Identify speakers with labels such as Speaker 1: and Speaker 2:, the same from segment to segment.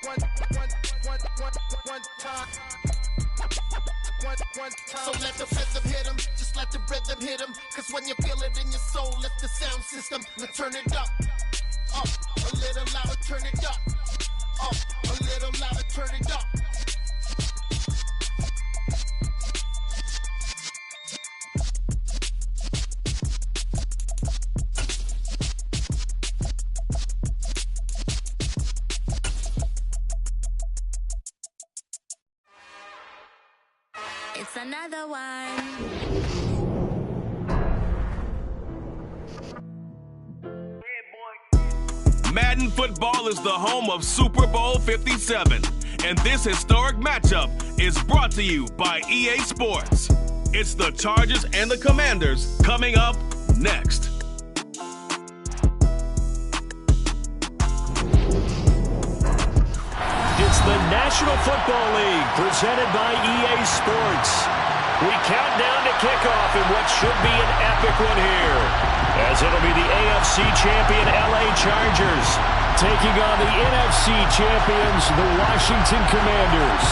Speaker 1: So let the rhythm hit him, just let the rhythm hit him. Cause when you feel it in your soul, lift the sound system. Let's turn it up, a little louder, turn it up, a little louder, turn it up.
Speaker 2: It's another one.
Speaker 3: Madden football is the home of Super Bowl 57, and this historic matchup is brought to you by EA Sports. It's the Chargers and the Commanders coming up next.
Speaker 4: It's the National Football League presented by EA Sports. We count down to kickoff in what should be an epic one here, as it'll be the AFC champion LA Chargers taking on the NFC champions, the Washington Commanders.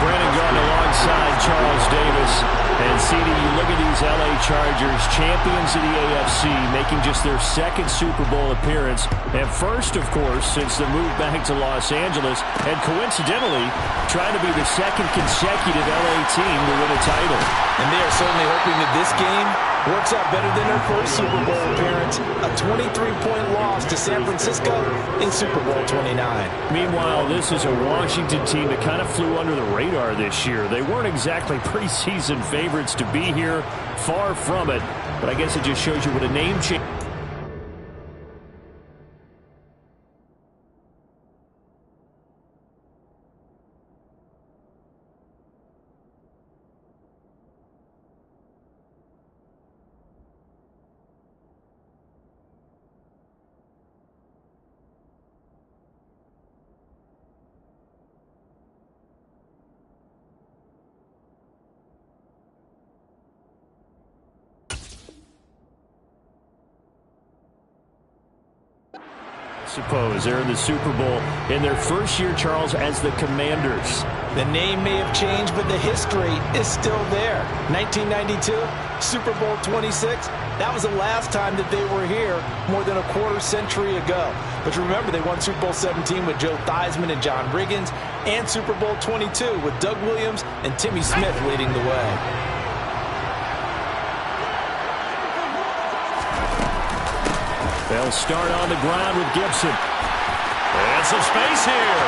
Speaker 4: Brandon Gardner alongside Charles Davis. And CD, you look at these LA Chargers, champions of the AFC, making just their second Super Bowl appearance. And first, of course, since the move back to Los Angeles. And coincidentally, trying to be the second consecutive LA team to win a title.
Speaker 5: And they are certainly hoping that this game works out better than their first Super Bowl appearance. A 23-point loss to San Francisco in Super Bowl 29.
Speaker 4: Meanwhile, this is a Washington team that kind of flew under the radar this year. They weren't exactly preseason favorites to be here. Far from it. But I guess it just shows you what a name change. Suppose they're in the Super Bowl in their first year, Charles, as the Commanders.
Speaker 5: The name may have changed, but the history is still there. 1992, Super Bowl 26. That was the last time that they were here, more than a quarter century ago. But remember, they won Super Bowl 17 with Joe Theismann and John Riggins, and Super Bowl 22 with Doug Williams and Timmy Smith leading the way.
Speaker 4: They'll start on the ground with Gibson. And some space here.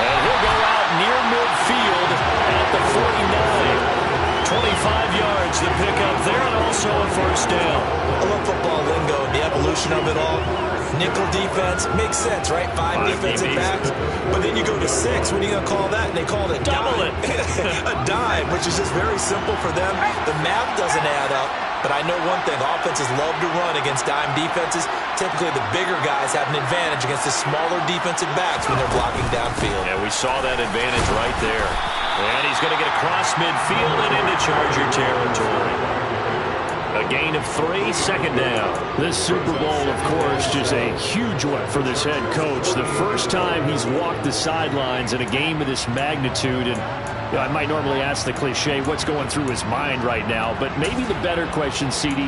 Speaker 4: And he'll go out near midfield at the 49. 25 yards to pick up there, and also a first down.
Speaker 5: I love football lingo, the evolution of it all. Nickel defense makes sense, right? Five defensive backs. But then you go to six. What are you going to call that? And they call it a
Speaker 4: double
Speaker 5: dime. A dime, which is just very simple for them. The math doesn't add up. But I know one thing, offenses love to run against dime defenses. Typically, the bigger guys have an advantage against the smaller defensive backs when they're blocking downfield.
Speaker 4: Yeah, we saw that advantage right there. And he's going to get across midfield and into Charger territory. A gain of 3, second down. This Super Bowl, of course, just a huge one for this head coach. The first time he's walked the sidelines in a game of this magnitude. And I might normally ask the cliche, what's going through his mind right now? But maybe the better question, CD,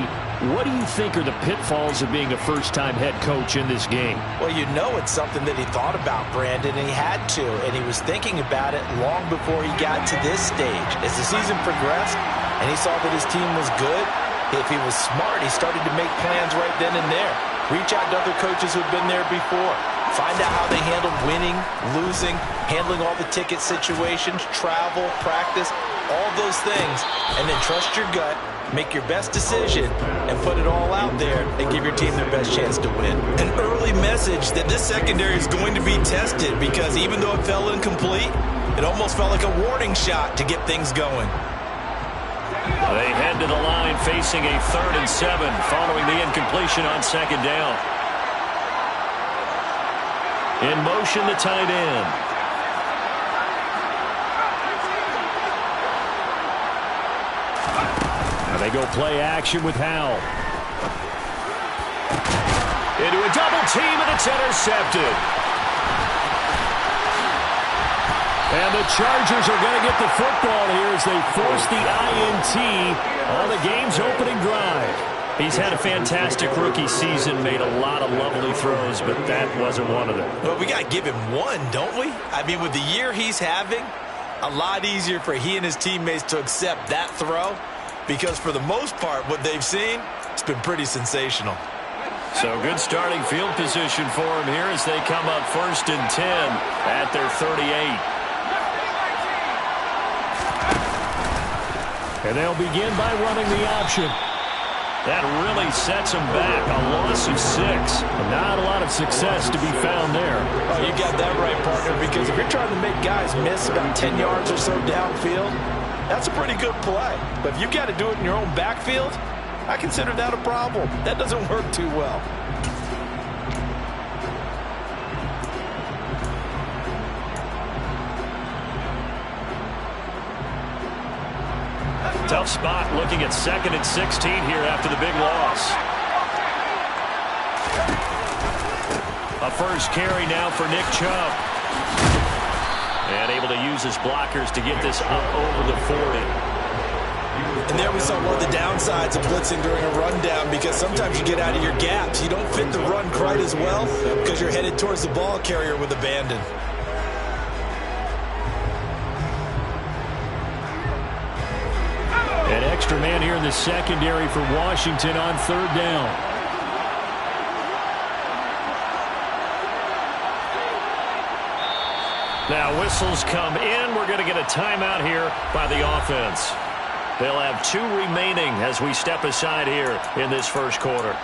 Speaker 4: what do you think are the pitfalls of being a first-time head coach in this game?
Speaker 5: Well, you know it's something that he thought about, Brandon, and he had to. And he was thinking about it long before he got to this stage. As the season progressed and he saw that his team was good, if he was smart, he started to make plans right then and there. Reach out to other coaches who've been there before. Find out how they handled winning, losing, handling all the ticket situations, travel, practice, all those things. And then trust your gut, make your best decision, and put it all out there and give your team their best chance to win. An early message that this secondary is going to be tested because even though it fell incomplete, it almost felt like a warning shot to get things going.
Speaker 4: They head to the line facing a 3rd and 7 following the incompletion on second down. In motion, the tight end. Now they go play action with Howell. Into a double team, and it's intercepted. And the Chargers are going to get the football here as they force the INT on the game's opening drive. He's had a fantastic rookie season, made a lot of lovely throws, but that wasn't one of them.
Speaker 5: Well, we got to give him one, don't we? I mean, with the year he's having, a lot easier for he and his teammates to accept that throw because for the most part, what they've seen, it's been pretty sensational.
Speaker 4: So good starting field position for him here as they come up 1st and 10 at their 38. And they'll begin by running the option. That really sets them back. A loss of 6. Not a lot of success to be found there.
Speaker 5: Oh, you got that right, partner, because if you're trying to make guys miss about 10 yards or so downfield, that's a pretty good play. But if you got to do it in your own backfield, I consider that a problem. That doesn't work too well.
Speaker 4: Tough spot looking at 2nd and 16 here after the big loss. A first carry now for Nick Chubb. And able to use his blockers to get this up over the 40.
Speaker 5: And there we saw one of the downsides of blitzing during a rundown because sometimes you get out of your gaps. You don't fit the run quite as well because you're headed towards the ball carrier with abandon.
Speaker 4: An extra man here in the secondary for Washington on 3rd down. Now whistles come in. We're going to get a timeout here by the offense. They'll have 2 remaining as we step aside here in this first quarter.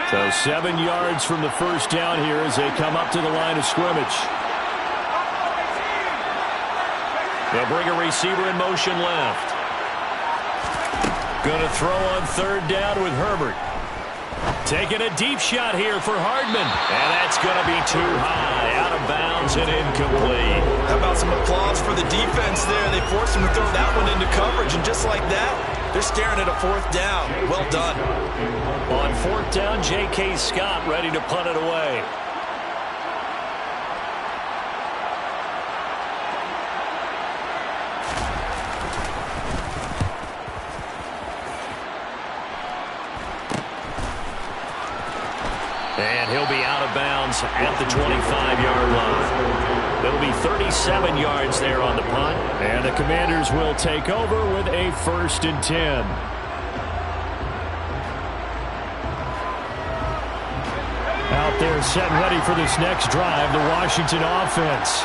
Speaker 4: So 7 yards from the first down here as they come up to the line of scrimmage. They'll bring a receiver in motion left. Going to throw on 3rd down with Herbert. Taking a deep shot here for Hardman. And that's going to be too high. Out of bounds and incomplete.
Speaker 5: How about some applause for the defense there? They forced him to throw that one into coverage, and just like that, they're staring at a 4th down. Well done.
Speaker 4: On 4th down, J.K. Scott ready to punt it away. And he'll be out of bounds at the 25-yard line. It'll be 37 yards there on the punt. And the Commanders will take over with a 1st and 10. Out there set and ready for this next drive, the Washington offense.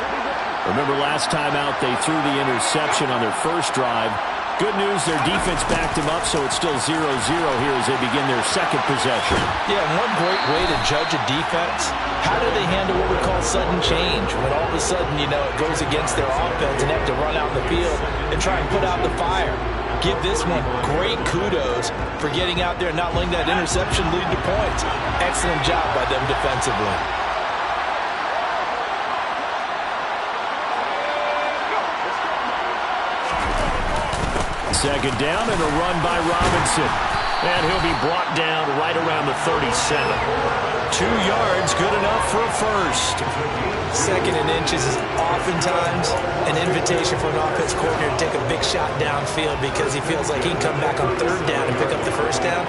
Speaker 4: Remember last time out they threw the interception on their first drive. Good news, their defense backed them up, so it's still 0-0 here as they begin their second possession.
Speaker 5: Yeah, and one great way to judge a defense, how do they handle what we call sudden change? When all of a sudden, you know, it goes against their offense and they have to run out in the field and try and put out the fire. Give this one great kudos for getting out there and not letting that interception lead to points. Excellent job by them defensively.
Speaker 4: Second down and a run by Robinson. And he'll be brought down right around the 37. 2 yards, good enough for a first.
Speaker 5: 2nd and inches is oftentimes an invitation for an offense coordinator to take a big shot downfield because he feels like he can come back on 3rd down and pick up the first down.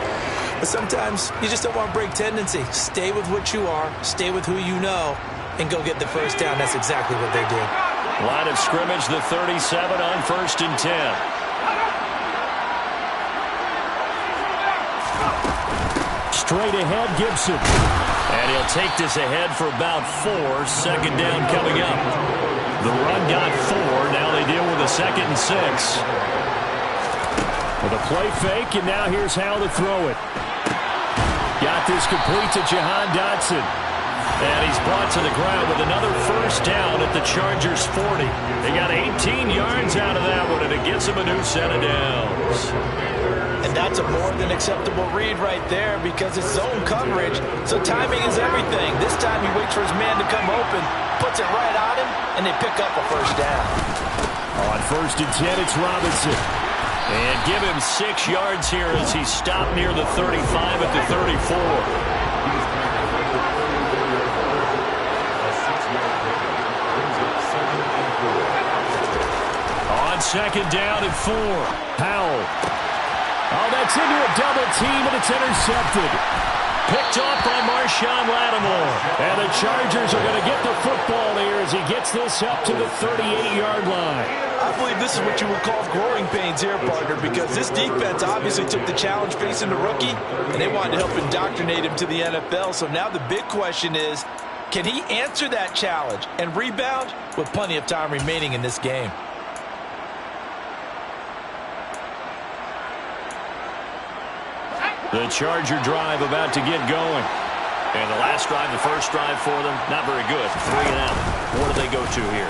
Speaker 5: But sometimes you just don't want to break tendency. Stay with what you are, stay with who you know, and go get the first down. That's exactly what they did.
Speaker 4: Line of scrimmage, the 37 on 1st and 10. Straight ahead, Gibson. And he'll take this ahead for about 4. 2nd down coming up. The run got 4. Now they deal with a 2nd and 6. With a play fake, and now here's how to throw it. Got this complete to Jahan Dotson. And he's brought to the ground with another first down at the Chargers' 40. They got 18 yards out of that one, and it gets them a new set of downs.
Speaker 5: And that's a more than acceptable read right there because it's zone coverage, so timing is everything. This time he waits for his man to come open, puts it right on him, and they pick up a first down.
Speaker 4: On 1st and 10, it's Robinson. And give him 6 yards here as he's stopped near the 35 at the 34. On 2nd down and 4, Powell. Oh, that's into a double team, and it's intercepted. Picked off by Marshawn Lattimore. And the Chargers are going to get the football here as he gets this up to the 38-yard line.
Speaker 5: I believe this is what you would call growing pains here, partner, because this defense obviously took the challenge facing the rookie, and they wanted to help indoctrinate him to the NFL. So now the big question is, can he answer that challenge and rebound with plenty of time remaining in this game?
Speaker 4: The Charger drive about to get going. And the last drive, the first drive for them, not very good. 3 and out. What do they go to here?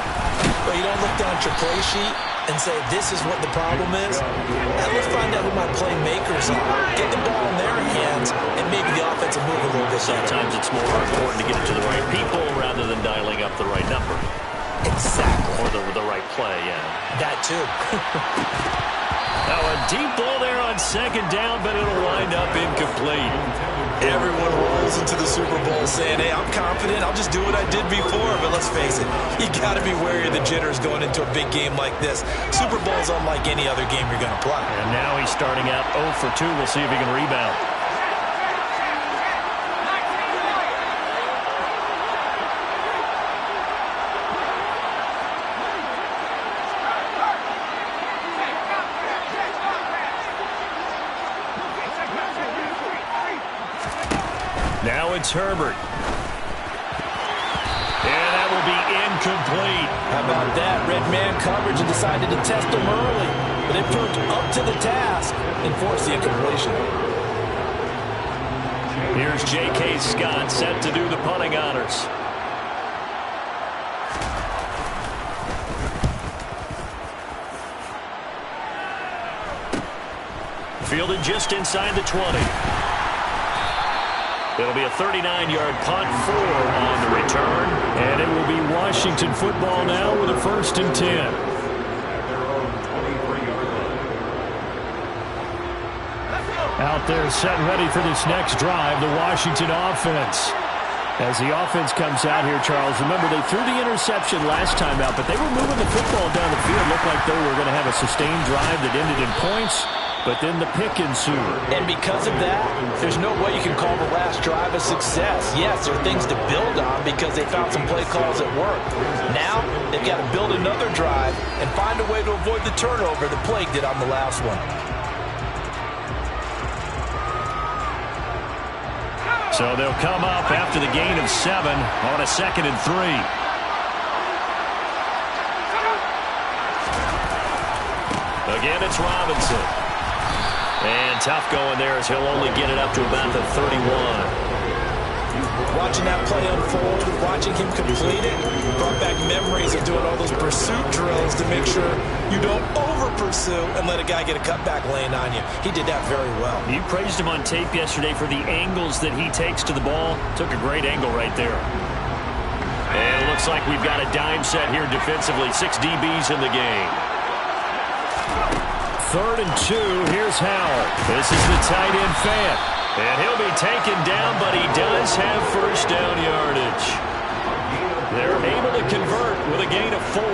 Speaker 5: Well, you don't look down at your play sheet and say, this is what the problem is. And let's find out who my playmakers are. Get the ball in their hands, and maybe the offense will move a little bit.
Speaker 4: Sometimes it's more important to get it to the right people rather than dialing up the right number.
Speaker 5: Exactly.
Speaker 4: Or the right play, yeah.
Speaker 5: That too.
Speaker 4: Now a deep ball there on 2nd down, but it'll wind up incomplete.
Speaker 5: Everyone rolls into the Super Bowl saying, hey, I'm confident, I'll just do what I did before. But let's face it, you got to be wary of the jitters going into a big game like this. Super Bowl is unlike any other game you're going to play.
Speaker 4: And now he's starting out 0 for 2. We'll see if he can rebound. Now it's Herbert. And that will be incomplete.
Speaker 5: How about that? Red man coverage and decided to test him early. But it proved up to the task and forced the incompletion.
Speaker 4: Here's J.K. Scott set to do the punting honors. Fielded just inside the 20. It'll be a 39-yard punt, 4 on the return. And it will be Washington football now with a 1st and 10. Out there set and ready for this next drive, the Washington offense. As the offense comes out here, Charles, remember they threw the interception last time out, but they were moving the football down the field. Looked like they were going to have a sustained drive that ended in points. But then the pick ensued.
Speaker 5: And because of that, there's no way you can call the last drive a success. Yes, there are things to build on because they found some play calls that worked. Now, they've got to build another drive and find a way to avoid the turnover the plague did on the last one.
Speaker 4: So they'll come up after the gain of 7 on a 2nd and 3. Again, it's Robinson. And tough going there as he'll only get it up to about the 31.
Speaker 5: Watching that play unfold, watching him complete it, brought back memories of doing all those pursuit drills to make sure you don't over-pursue and let a guy get a cutback lane on you. He did that very well.
Speaker 4: You praised him on tape yesterday for the angles that he takes to the ball. Took a great angle right there. And it looks like we've got a dime set here defensively. 6 DBs in the game. 3rd and 2, here's Howell. This is the tight end Fant. And he'll be taken down, but he does have first down yardage. They're able to convert with a gain of 4.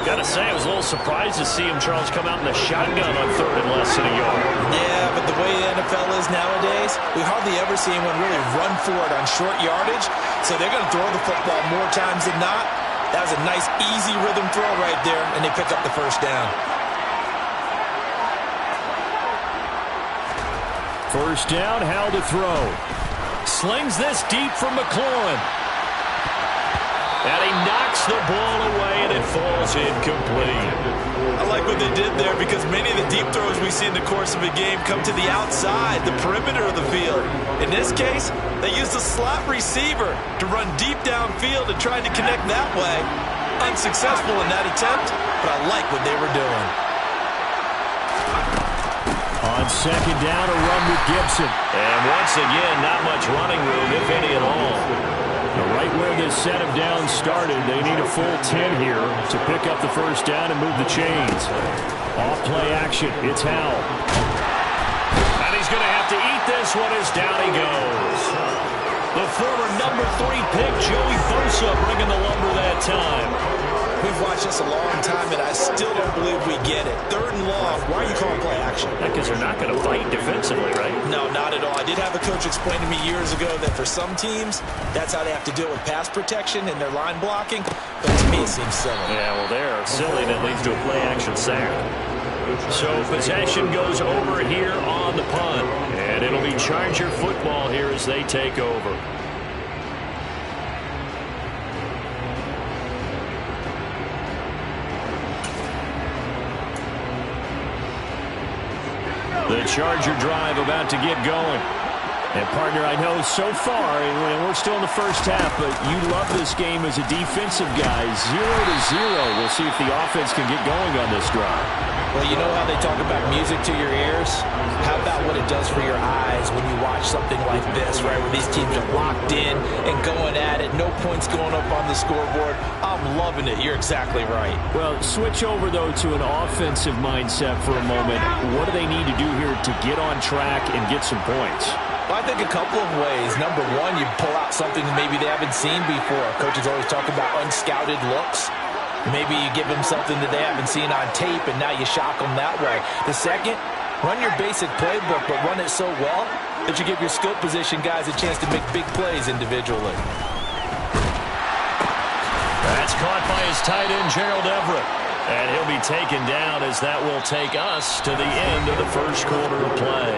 Speaker 4: Got to say, I was a little surprised to see him, Charles, come out in the shotgun on 3rd and less than a yard.
Speaker 5: Yeah, but the way the NFL is nowadays, we hardly ever see anyone really run for it on short yardage. So they're going to throw the football more times than not. That was a nice, easy rhythm throw right there, and they pick up the first down.
Speaker 4: First down, how to throw. Slings this deep from McLaurin. And he knocks the ball away, and it falls incomplete.
Speaker 5: I like what they did there because many of the deep throws we see in the course of a game come to the outside, the perimeter of the field. In this case, they used a slot receiver to run deep downfield and tried to connect that way. Unsuccessful in that attempt, but I like what they were doing.
Speaker 4: On second down, a run with Gibson.
Speaker 6: And once again, not much running room, if any at all.
Speaker 4: Right where this set of downs started, they need a full 10 here to pick up the first down and move the chains. Off play action, it's Howell.
Speaker 6: And he's going to have to eat this one as down he goes. The former number 3 pick, Joey Bosa, bringing the lumber that time.
Speaker 5: We've watched this a long time, and I still don't believe we get it. 3rd and long, why are you calling play action?
Speaker 6: Because they're not going to fight defensively, right?
Speaker 5: No, not at all. I did have a coach explain to me years ago that for some teams, that's how they have to deal with pass protection and their line blocking. But to me, it seems silly.
Speaker 6: Yeah, well, they're silly, and it leads to a play action sack. So possession goes over here on the punt. And it'll be Charger football here as they take over.
Speaker 4: The Charger drive about to get going. And, partner, I know so far, and we're still in the first half, but you love this game as a defensive guy. 0-0. We'll see if the offense can get going on this drive.
Speaker 5: Well, you know how they talk about music to your ears? How about what it does for your eyes when you watch something like this, right, where these teams are locked in and going at it, no points going up on the scoreboard? I'm loving it. You're exactly right.
Speaker 4: Well, switch over, though, to an offensive mindset for a moment. What do they need to do here to get on track and get some points?
Speaker 5: Well, I think a couple of ways. Number one, you pull out something maybe they haven't seen before. Coaches always talk about unscouted looks. Maybe you give them something that they haven't seen on tape, and now you shock them that way. The second, run your basic playbook, but run it so well that you give your skill position guys a chance to make big plays individually.
Speaker 6: That's caught by his tight end, Gerald Everett. And he'll be taken down as that will take us to the end of the first quarter of play.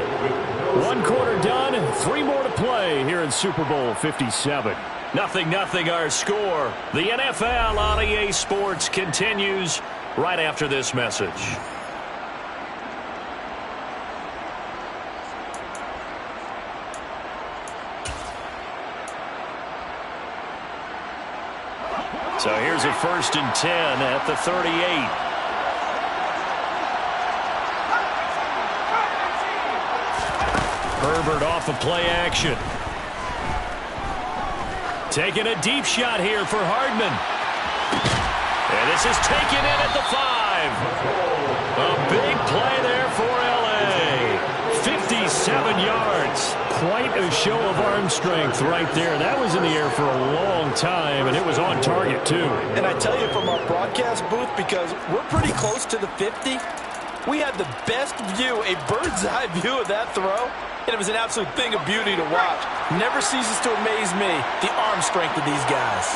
Speaker 4: 1 quarter done, 3 more to play here in Super Bowl 57.
Speaker 6: 0-0 our score. The NFL on EA Sports continues right after this message. So here's a 1st and 10 at the 38. Herbert off of play action. Taking a deep shot here for Hardman. And this is taken in at the 5. A big play there for L.A. 57 yards.
Speaker 4: Quite a show of arm strength right there. That was in the air for a long time, and it was on target, too.
Speaker 5: And I tell you from our broadcast booth, because we're pretty close to the 50, we had the best view, a bird's-eye view of that throw, and it was an absolute thing of beauty to watch. Never ceases to amaze me, the arm strength of these guys.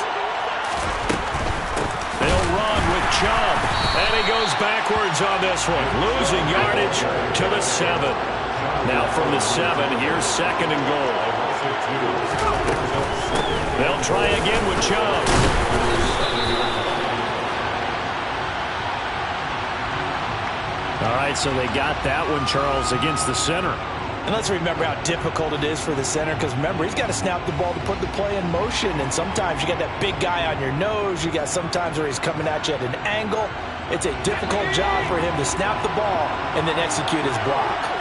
Speaker 6: They'll run with Chubb, and he goes backwards on this one, losing yardage to the 7. Now from the 7, here's 2nd and goal. They'll try again with Chubb.
Speaker 4: All right, so they got that one, Charles, against the center.
Speaker 5: And let's remember how difficult it is for the center, because remember, he's got to snap the ball to put the play in motion, and sometimes you got that big guy on your nose. You got sometimes where he's coming at you at an angle. It's a difficult job for him to snap the ball and then execute his block.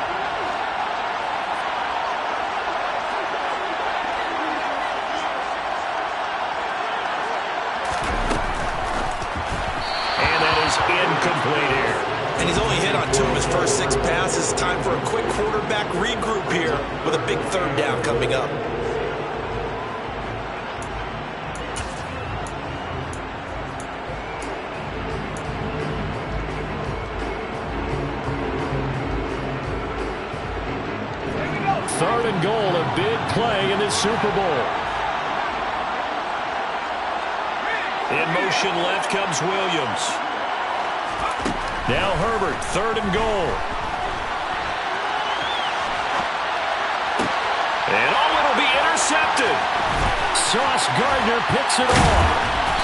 Speaker 6: Incomplete here.
Speaker 5: And he's only hit on 2 of his first 6 passes. Time for a quick quarterback regroup here with a big 3rd down coming up.
Speaker 4: Third and goal, a big play in this Super Bowl.
Speaker 6: In motion left comes Williams. Now Herbert, 3rd and goal. And it'll be intercepted.
Speaker 4: Sauce Gardner picks it off.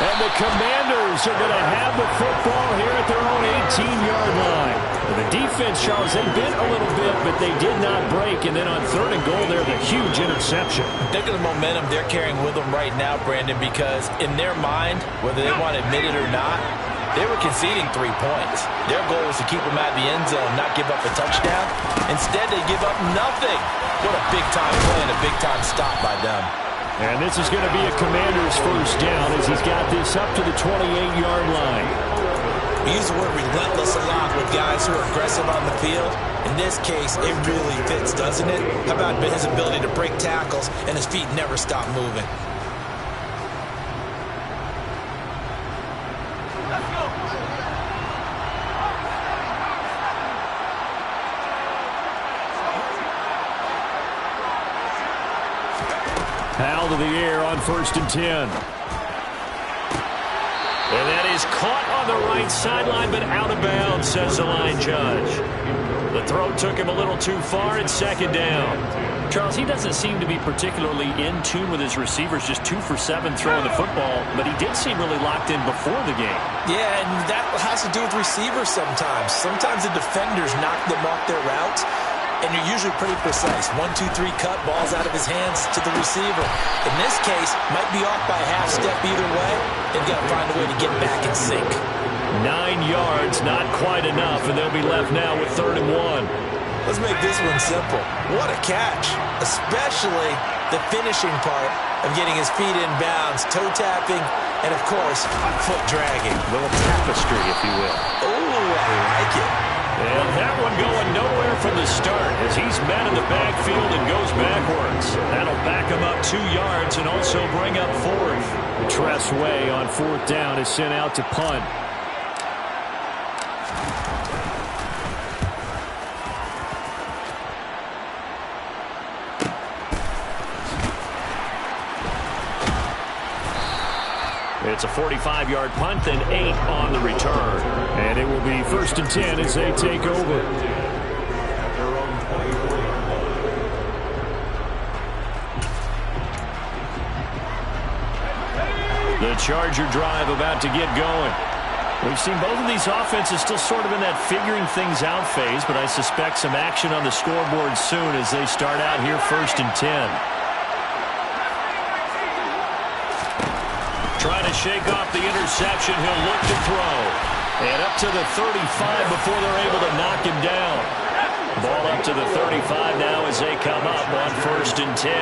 Speaker 4: And the Commanders are going to have the football here at their own 18-yard line. And the defense, Charles, they bent a little bit, but they did not break. And then on 3rd and goal there, the huge interception.
Speaker 5: Think of the momentum they're carrying with them right now, Brandon, because in their mind, whether they want to admit it or not, They were conceding 3 points. Their goal was to keep them out of the end zone, not give up a touchdown. Instead, they give up nothing. What a big-time play and a big-time stop by them.
Speaker 4: And this is going to be a Commander's first down as he's got this up to the 28-yard line.
Speaker 5: We use the word relentless a lot with guys who are aggressive on the field. In this case, it really fits, doesn't it? How about his ability to break tackles and his feet never stop moving?
Speaker 4: Powell to the air on 1st and 10. And that is caught on the right sideline, but out of bounds, says the line judge. The throw took him a little too far. It's 2nd down.
Speaker 6: Charles, he doesn't seem to be particularly in tune with his receivers, just 2 for 7 throwing the football, but he did seem really locked in before the game.
Speaker 5: Yeah, and that has to do with receivers sometimes. Sometimes the defenders knock them off their routes, and you're usually pretty precise. 1, 2, 3 cut, balls out of his hands to the receiver. In this case, might be off by a half step either way. They've got to find a way to get back in sync.
Speaker 4: 9 yards, not quite enough, and they'll be left now with 3rd and 1.
Speaker 5: Let's make this one simple. What a catch, especially the finishing part of getting his feet in bounds, toe tapping, and of course, foot dragging.
Speaker 4: A little tapestry, if you will.
Speaker 5: Oh, I like it.
Speaker 4: And that one going nowhere from the start as he's met in the backfield and goes backwards. That'll back him up 2 yards and also bring up 4th. Tress Way on 4th down is sent out to punt. It's a 45-yard punt, then 8 on the return. And it will be 1st and 10 as they take over. The Charger drive about to get going. We've seen both of these offenses still sort of in that figuring things out phase, but I suspect some action on the scoreboard soon as they start out here 1st and 10. Trying to shake off the interception. He'll look to throw. And up to the 35 before they're able to knock him down. Ball up to the 35 now as they come up on 1st and 10.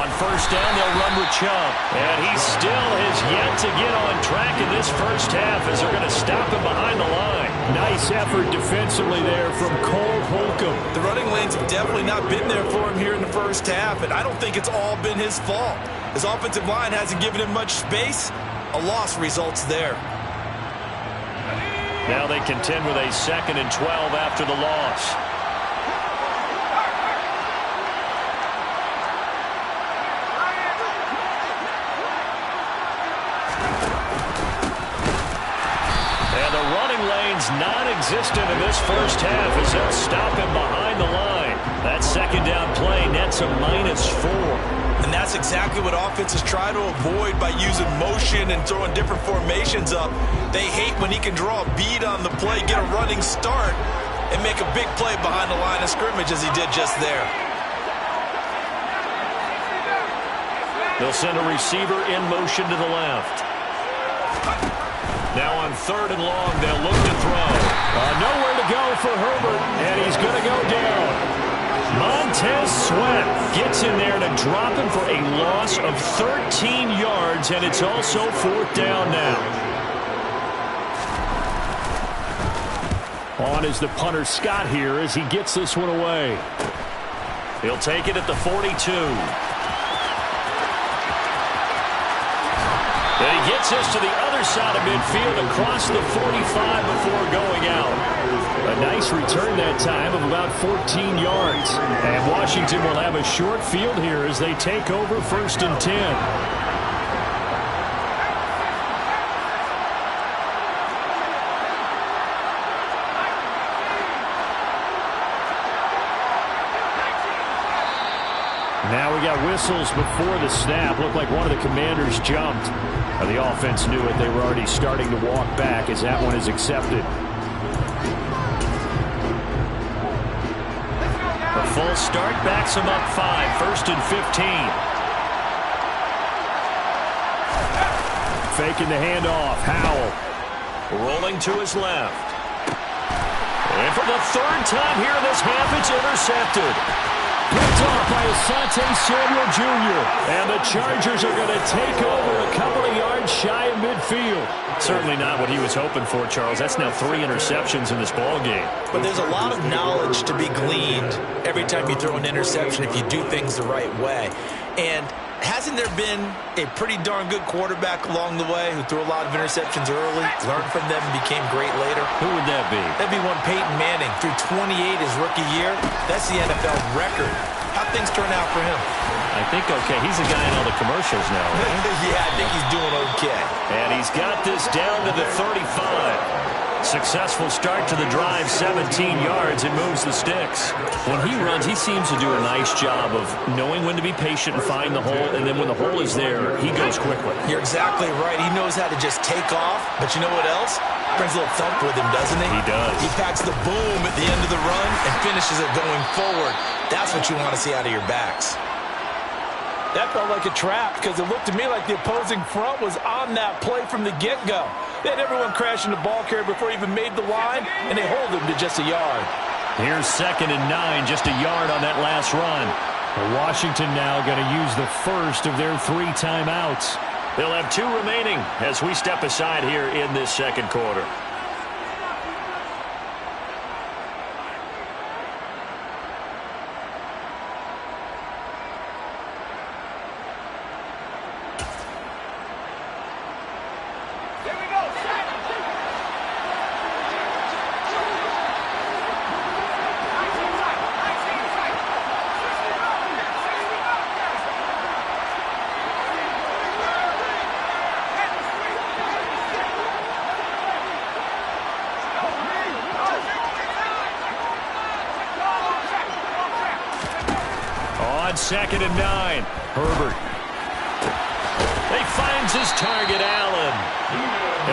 Speaker 4: On 1st down, they'll run with Chubb. And he still has yet to get on track in this first half as they're going to stop him behind the line. Nice effort defensively there from Cole Holcomb.
Speaker 5: The running lanes have definitely not been there for him here in the first half, and I don't think it's all been his fault. His offensive line hasn't given him much space. A loss results there.
Speaker 4: Now they contend with a 2nd and 12 after the loss. And the running lane's non-existent in this first half as they'll stop him behind the line. That 2nd down play nets a -4.
Speaker 5: And that's exactly what offenses try to avoid by using motion and throwing different formations up. They hate when he can draw a bead on the play, get a running start, and make a big play behind the line of scrimmage as he did just there.
Speaker 4: They'll send a receiver in motion to the left. Now on 3rd and long, they'll look to throw. Nowhere to go for Herbert, and he's going to go down. Montez Sweat gets in there to drop him for a loss of 13 yards, and it's also 4th down now. On is the punter Scott here as he gets this one away. He'll take it at the 42. And he gets this to the other side of midfield across the 45 before going out. A nice return that time of about 14 yards. And Washington will have a short field here as they take over 1st and 10. Now we got whistles before the snap. Looked like one of the Commanders jumped. The offense knew it. They were already starting to walk back as that one is accepted. A full start backs them up 5. 1st and 15.
Speaker 6: Faking the handoff. Howell rolling to his left. And for the third time here in this half, it's intercepted. Picked off by Asante Samuel Jr. And the Chargers are going to take over a couple of yards shy of midfield. Certainly not what he was hoping for, Charles. That's now 3 interceptions in this ball game.
Speaker 5: But there's a lot of knowledge to be gleaned every time you throw an interception if you do things the right way. And hasn't there been a pretty darn good quarterback along the way who threw a lot of interceptions early, learned from them, and became great later?
Speaker 6: Who would that be?
Speaker 5: That'd be one Peyton Manning. Threw 28 his rookie year. That's the NFL record. How'd things turn out for him?
Speaker 6: I think okay. He's the guy in all the commercials now, right?
Speaker 5: Yeah, I think he's doing okay.
Speaker 6: And he's got this down to the 35. Successful start to the drive, 17 yards, and moves the sticks. When he runs, he seems to do a nice job of knowing when to be patient and find the hole, and then when the hole is there, he goes quickly.
Speaker 5: You're exactly right. He knows how to just take off, but you know what else? Brings a little thump with him, doesn't he?
Speaker 6: He does.
Speaker 5: He packs the boom at the end of the run and finishes it going forward. That's what you want to see out of your backs.
Speaker 7: That felt like a trap because it looked to me like the opposing front was on that play from the get-go. They had everyone crashing the ball carrier before he even made the line, and they hold him to just a yard.
Speaker 6: Here's 2nd and 9, just a yard on that last run. Washington now going to use the first of their 3 timeouts. They'll have 2 remaining as we step aside here in this second quarter. On 2nd and 9, Herbert. He finds his target, Allen.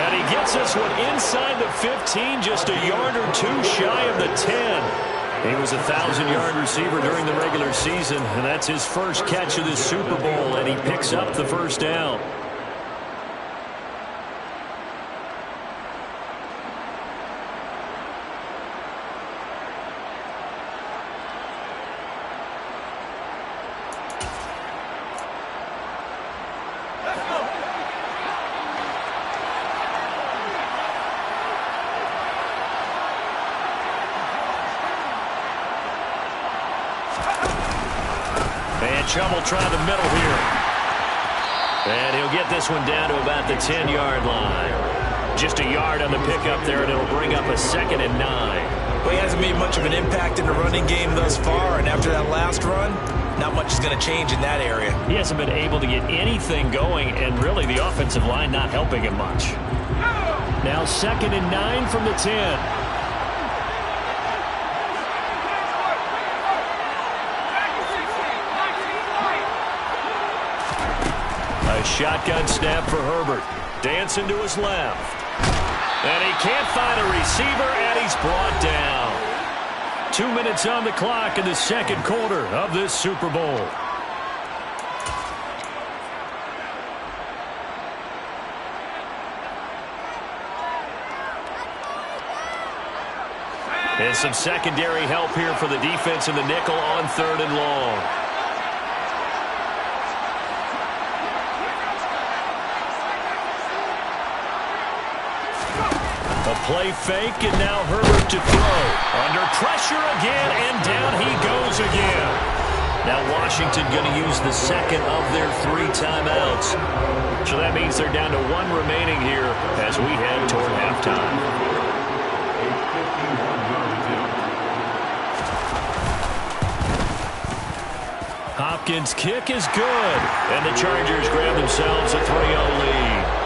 Speaker 6: And he gets this one inside the 15, just a yard or 2 shy of the 10. He was a 1,000-yard receiver during the regular season, and that's his first catch of this Super Bowl, and he picks up the first down. Trouble trying the middle here. And he'll get this one down to about the 10-yard line. Just a yard on the pickup there, and it'll bring up a 2nd and 9.
Speaker 5: Well, he hasn't made much of an impact in the running game thus far, and after that last run, not much is going to change in that area.
Speaker 6: He hasn't been able to get anything going, and really the offensive line not helping him much. Now 2nd and 9 from the 10. A shotgun snap for Herbert. Dancing to his left. And he can't find a receiver, and he's brought down. 2 minutes on the clock in the second quarter of this Super Bowl. And some secondary help here for the defense in the nickel on 3rd and long. A play fake, and now Herbert to throw. Under pressure again, and down he goes again. Now Washington going to use the 2nd of their 3 timeouts. So that means they're down to 1 remaining here as we head toward halftime. Hopkins' kick is good, and the Chargers grab themselves a 3-0 lead.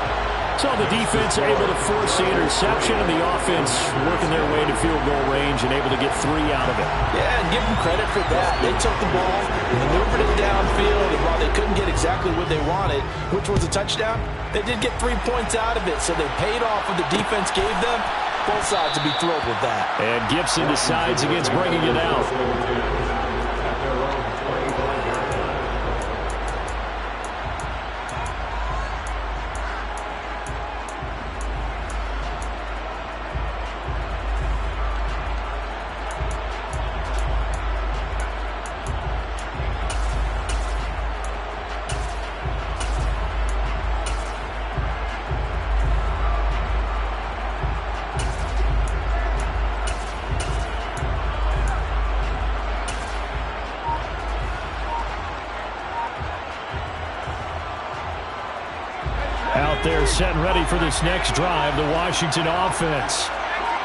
Speaker 6: So the defense able to force the interception, and the offense working their way to field goal range and able to get 3 out of it.
Speaker 7: Yeah, and give them credit for that. They took the ball, maneuvered it downfield, and while they couldn't get exactly what they wanted, which was a touchdown, they did get 3 points out of it, so they paid off what the defense gave them. Both sides will be thrilled with that.
Speaker 6: And Gibson decides against bringing it out.
Speaker 4: there, set and ready for this next drive, the Washington offense.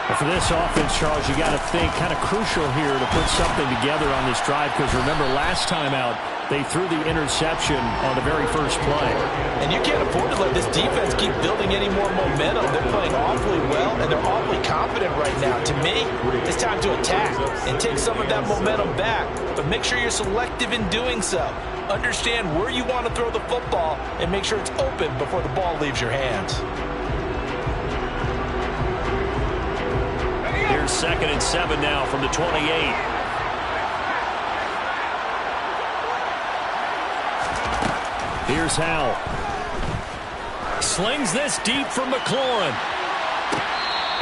Speaker 4: And for this offense, Charles, you got to think kind of crucial here to put something together on this drive, because remember last time out, they threw the interception on the very first play.
Speaker 7: And you can't afford to let this defense keep building any more momentum. They're playing awfully well, and they're awfully confident right now. To me, it's time to attack and take some of that momentum back. But make sure you're selective in doing so. Understand where you want to throw the football and make sure it's open before the ball leaves your hands.
Speaker 6: Here's 2nd and 7 now from the 28. Here's Howell. Slings this deep from McLaurin.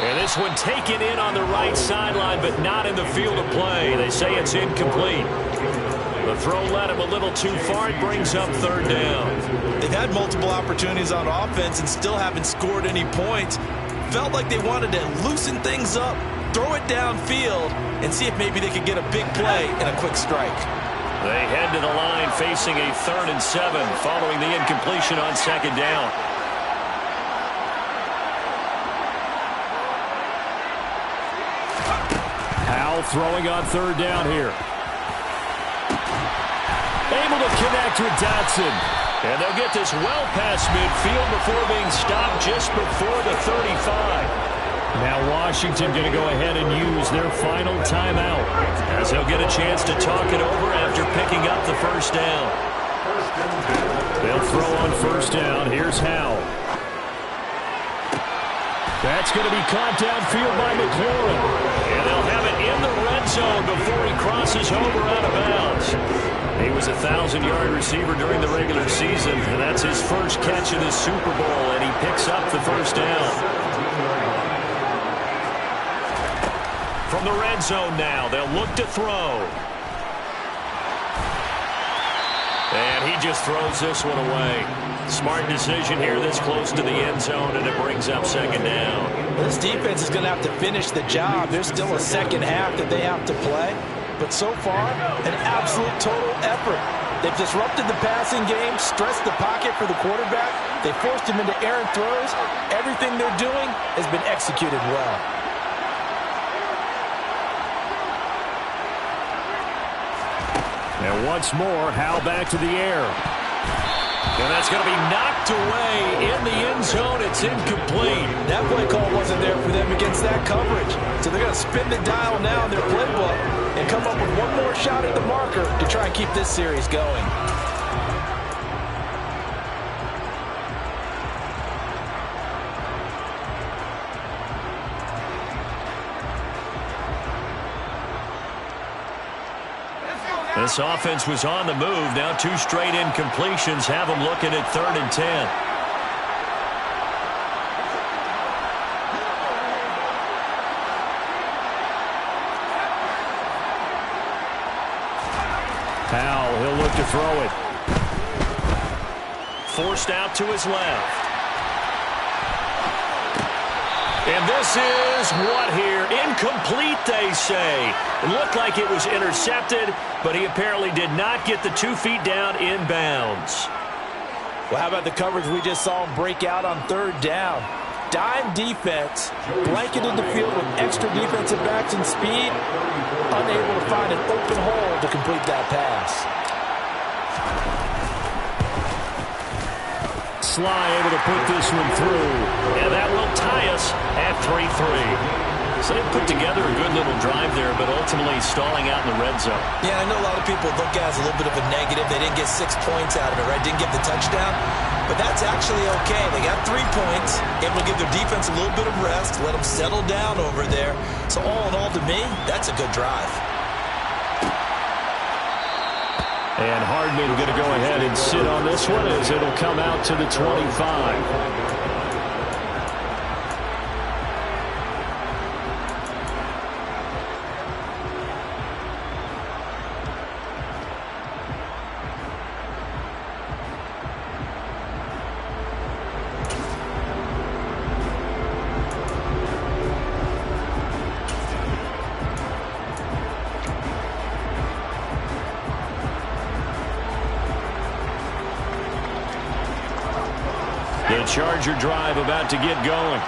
Speaker 6: And this one taken in on the right sideline, but not in the field of play. They say it's incomplete. The throw led him a little too far. It brings up 3rd down.
Speaker 7: They've had multiple opportunities on offense and still haven't scored any points. Felt like they wanted to loosen things up, throw it downfield, and see if maybe they could get a big play and a quick strike.
Speaker 6: They head to the line facing a 3rd and 7 following the incompletion on 2nd down.
Speaker 4: Howell throwing on 3rd down here. Able to connect with Dotson.
Speaker 6: And they'll get this well past midfield before being stopped just before the 35.
Speaker 4: Now Washington going to go ahead and use their final timeout,
Speaker 6: as they'll get a chance to talk it over after picking up the 1st down.
Speaker 4: They'll throw on 1st down. Here's Howell. That's going to be caught downfield by McLaurin.
Speaker 6: And they'll have it in the red zone before he crosses over out of bounds. He was a 1,000-yard receiver during the regular season, and that's his first catch of the Super Bowl, and he picks up the 1st down. From the red zone now, they'll look to throw. And he just throws this one away. Smart decision here this close to the end zone, and it brings up 2nd down.
Speaker 7: This defense is going to have to finish the job. There's still a second half that they have to play. But so far, an absolute total effort. They've disrupted the passing game, stressed the pocket for the quarterback. They forced him into errant throws. Everything they're doing has been executed well.
Speaker 4: And once more, Howell back to the air.
Speaker 6: And that's going to be knocked away in the end zone. It's incomplete.
Speaker 7: That play call wasn't there for them against that coverage. So they're going to spin the dial now in their playbook and come up with one more shot at the marker to try and keep this series going.
Speaker 6: This offense was on the move. Now 2 straight incompletions have them looking at 3rd and 10.
Speaker 4: Howell, he'll look to throw it.
Speaker 6: Forced out to his left. And this is what here? Incomplete, they say. It looked like it was intercepted, but he apparently did not get the 2 feet down in bounds.
Speaker 7: Well, how about the coverage we just saw him break out on 3rd down? Dime defense, blanketed the field with extra defensive backs and speed, unable to find an open hole to complete that pass.
Speaker 4: Sly able to put this one through.
Speaker 6: And that will tie us at 3-3. So they put together a good little drive there, but ultimately stalling out in the red zone.
Speaker 7: Yeah, I know a lot of people look at it as a little bit of a negative. They didn't get 6 points out of it, right? Didn't get the touchdown. But that's actually okay. They got 3 points, able to give their defense a little bit of rest, let them settle down over there. So all in all, to me, that's a good drive.
Speaker 4: And Hardman going to go ahead and sit on this one as it'll come out to the 25.
Speaker 6: Charger drive about to get going.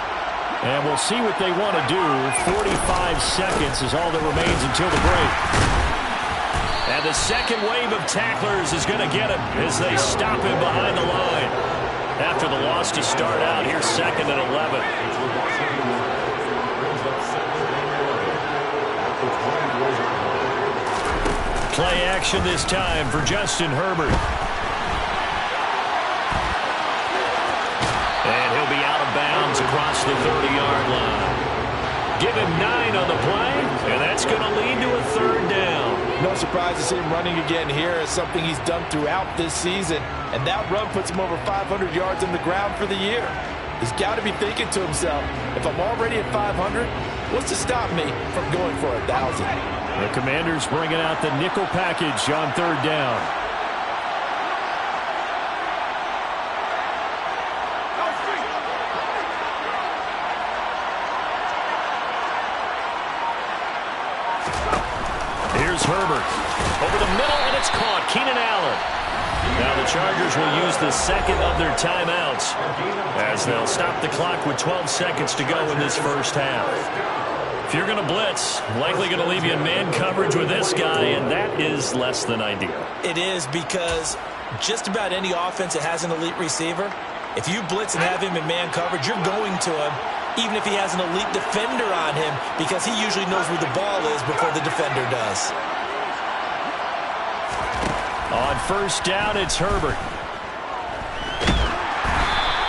Speaker 6: And we'll see what they want to do. 45 seconds is all that remains until the break. And the second wave of tacklers is going to get him as they stop him behind the line. After the loss to start out, here's 2nd and 11. Play action this time for Justin Herbert. And he'll be out of bounds across the 30-yard line. Give him 9 on the play, and that's going to lead to a 3rd down.
Speaker 7: No surprise to see him running again here. It's something he's done throughout this season. And that run puts him over 500 yards on the ground for the year. He's got to be thinking to himself, if I'm already at 500, what's to stop me from going for 1,000?
Speaker 6: The Commanders bringing out the nickel package on 3rd down. Here's Herbert. Over the middle, and it's caught. Keenan Allen. Now the Chargers will use the 2nd of their timeouts as they'll stop the clock with 12 seconds to go in this first half. If you're going to blitz, likely going to leave you in man coverage with this guy, and that is less than ideal.
Speaker 5: It is, because just about any offense that has an elite receiver, if you blitz and have him in man coverage, you're going to him, even if he has an elite defender on him, because he usually knows where the ball is before the defender does.
Speaker 6: On 1st down, it's Herbert.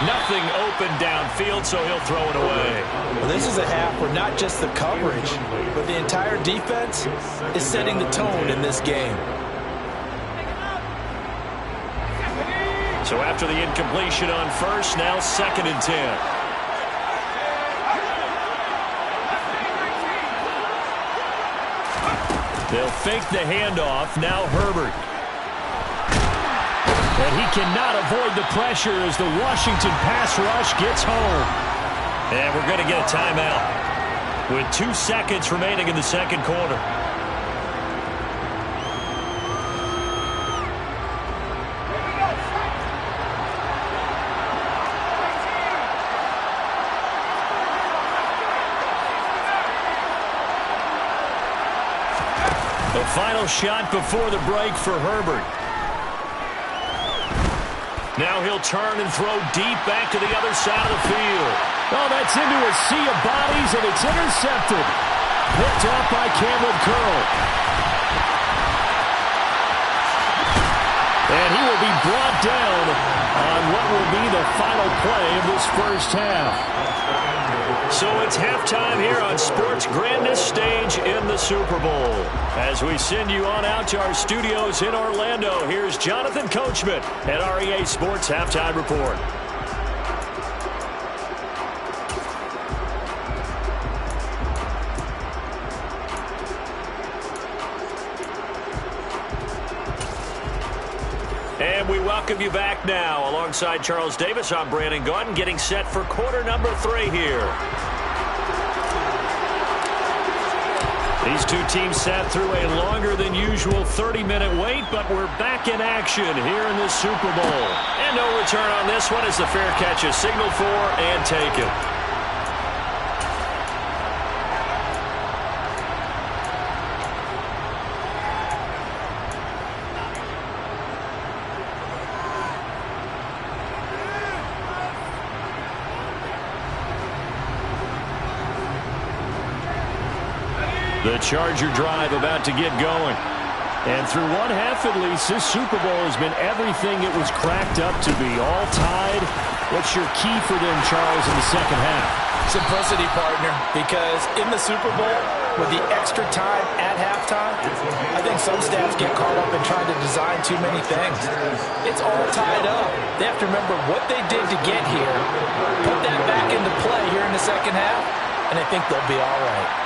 Speaker 6: Nothing open downfield, so he'll throw it away.
Speaker 5: Well, this is a half where not just the coverage, but the entire defense is setting the tone in this game.
Speaker 6: So after the incompletion on 1st, now 2nd and 10. They'll fake the handoff. Now Herbert. And he cannot avoid the pressure as the Washington pass rush gets home. And we're going to get a timeout with 2 seconds remaining in the 2nd quarter. The final shot before the break for Herbert. Now he'll turn and throw deep back to the other side of the field. Oh, that's into a sea of bodies, and it's intercepted. Picked off by Cameron Curl. And he will be brought down on what will be the final play of this first half. So it's halftime here on sports' grandest stage in the Super Bowl. As we send you on out to our studios in Orlando, here's Jonathan Coachman at our EA Sports Halftime Report. And we welcome you back now. Alongside Charles Davis, I'm Brandon Gaudin, getting set for quarter number 3 here. These two teams sat through a longer than usual 30-minute wait, but we're back in action here in the Super Bowl. And no return on this one as the fair catch is signaled for and taken. The Charger drive about to get going. And through one half at least, this Super Bowl has been everything it was cracked up to be. All tied. What's your key for them, Charles, in the second half?
Speaker 5: Simplicity, partner, because in the Super Bowl, with the extra time at halftime, I think some staffs get caught up in trying to design too many things. It's all tied up. They have to remember what they did to get here, put that back into play here in the second half, and I think they'll be all right.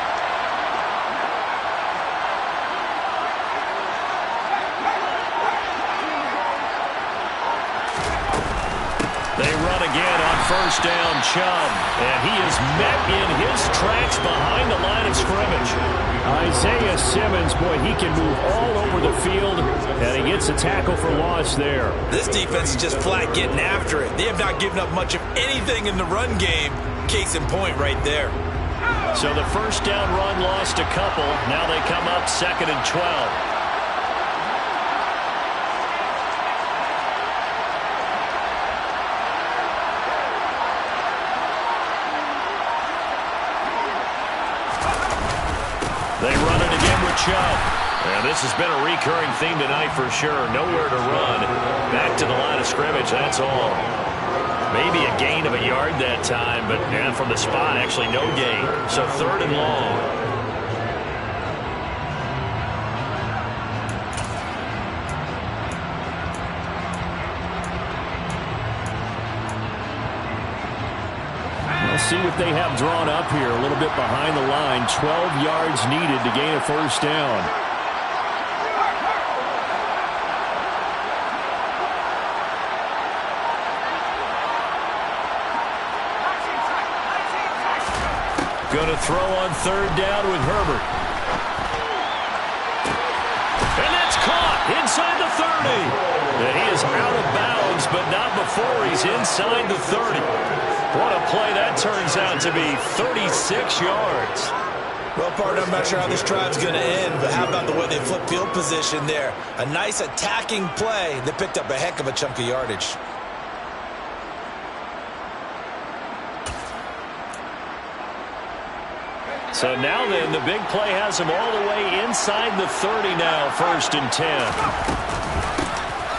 Speaker 6: They run again on first down, Chubb. And he is met in his tracks behind the line of scrimmage. Isaiah Simmons, boy, he can move all over the field, and he gets a tackle for loss there.
Speaker 7: This defense is just flat getting after it. They have not given up much of anything in the run game. Case in point right there.
Speaker 6: So the first down run lost a couple. Now they come up 2nd and 12. They run it again with Chubb. And this has been a recurring theme tonight for sure. Nowhere to run. Back to the line of scrimmage, that's all. Maybe a gain of a yard that time, but yeah, from the spot, actually no gain. So 3rd and long. See what they have drawn up here. A little bit behind the line. 12 yards needed to gain a first down. Going to throw on 3rd down with Herbert. And that's caught inside the 30. And he is out of bounds, but not before he's inside the 30. What a play that turns out to be. 36 yards.
Speaker 7: Well, partner, I'm not sure how this drive's going to end, but how about the way they flip field position there? A nice attacking play that picked up a heck of a chunk of yardage.
Speaker 6: So now then, the big play has him all the way inside the 30 now, 1st and 10.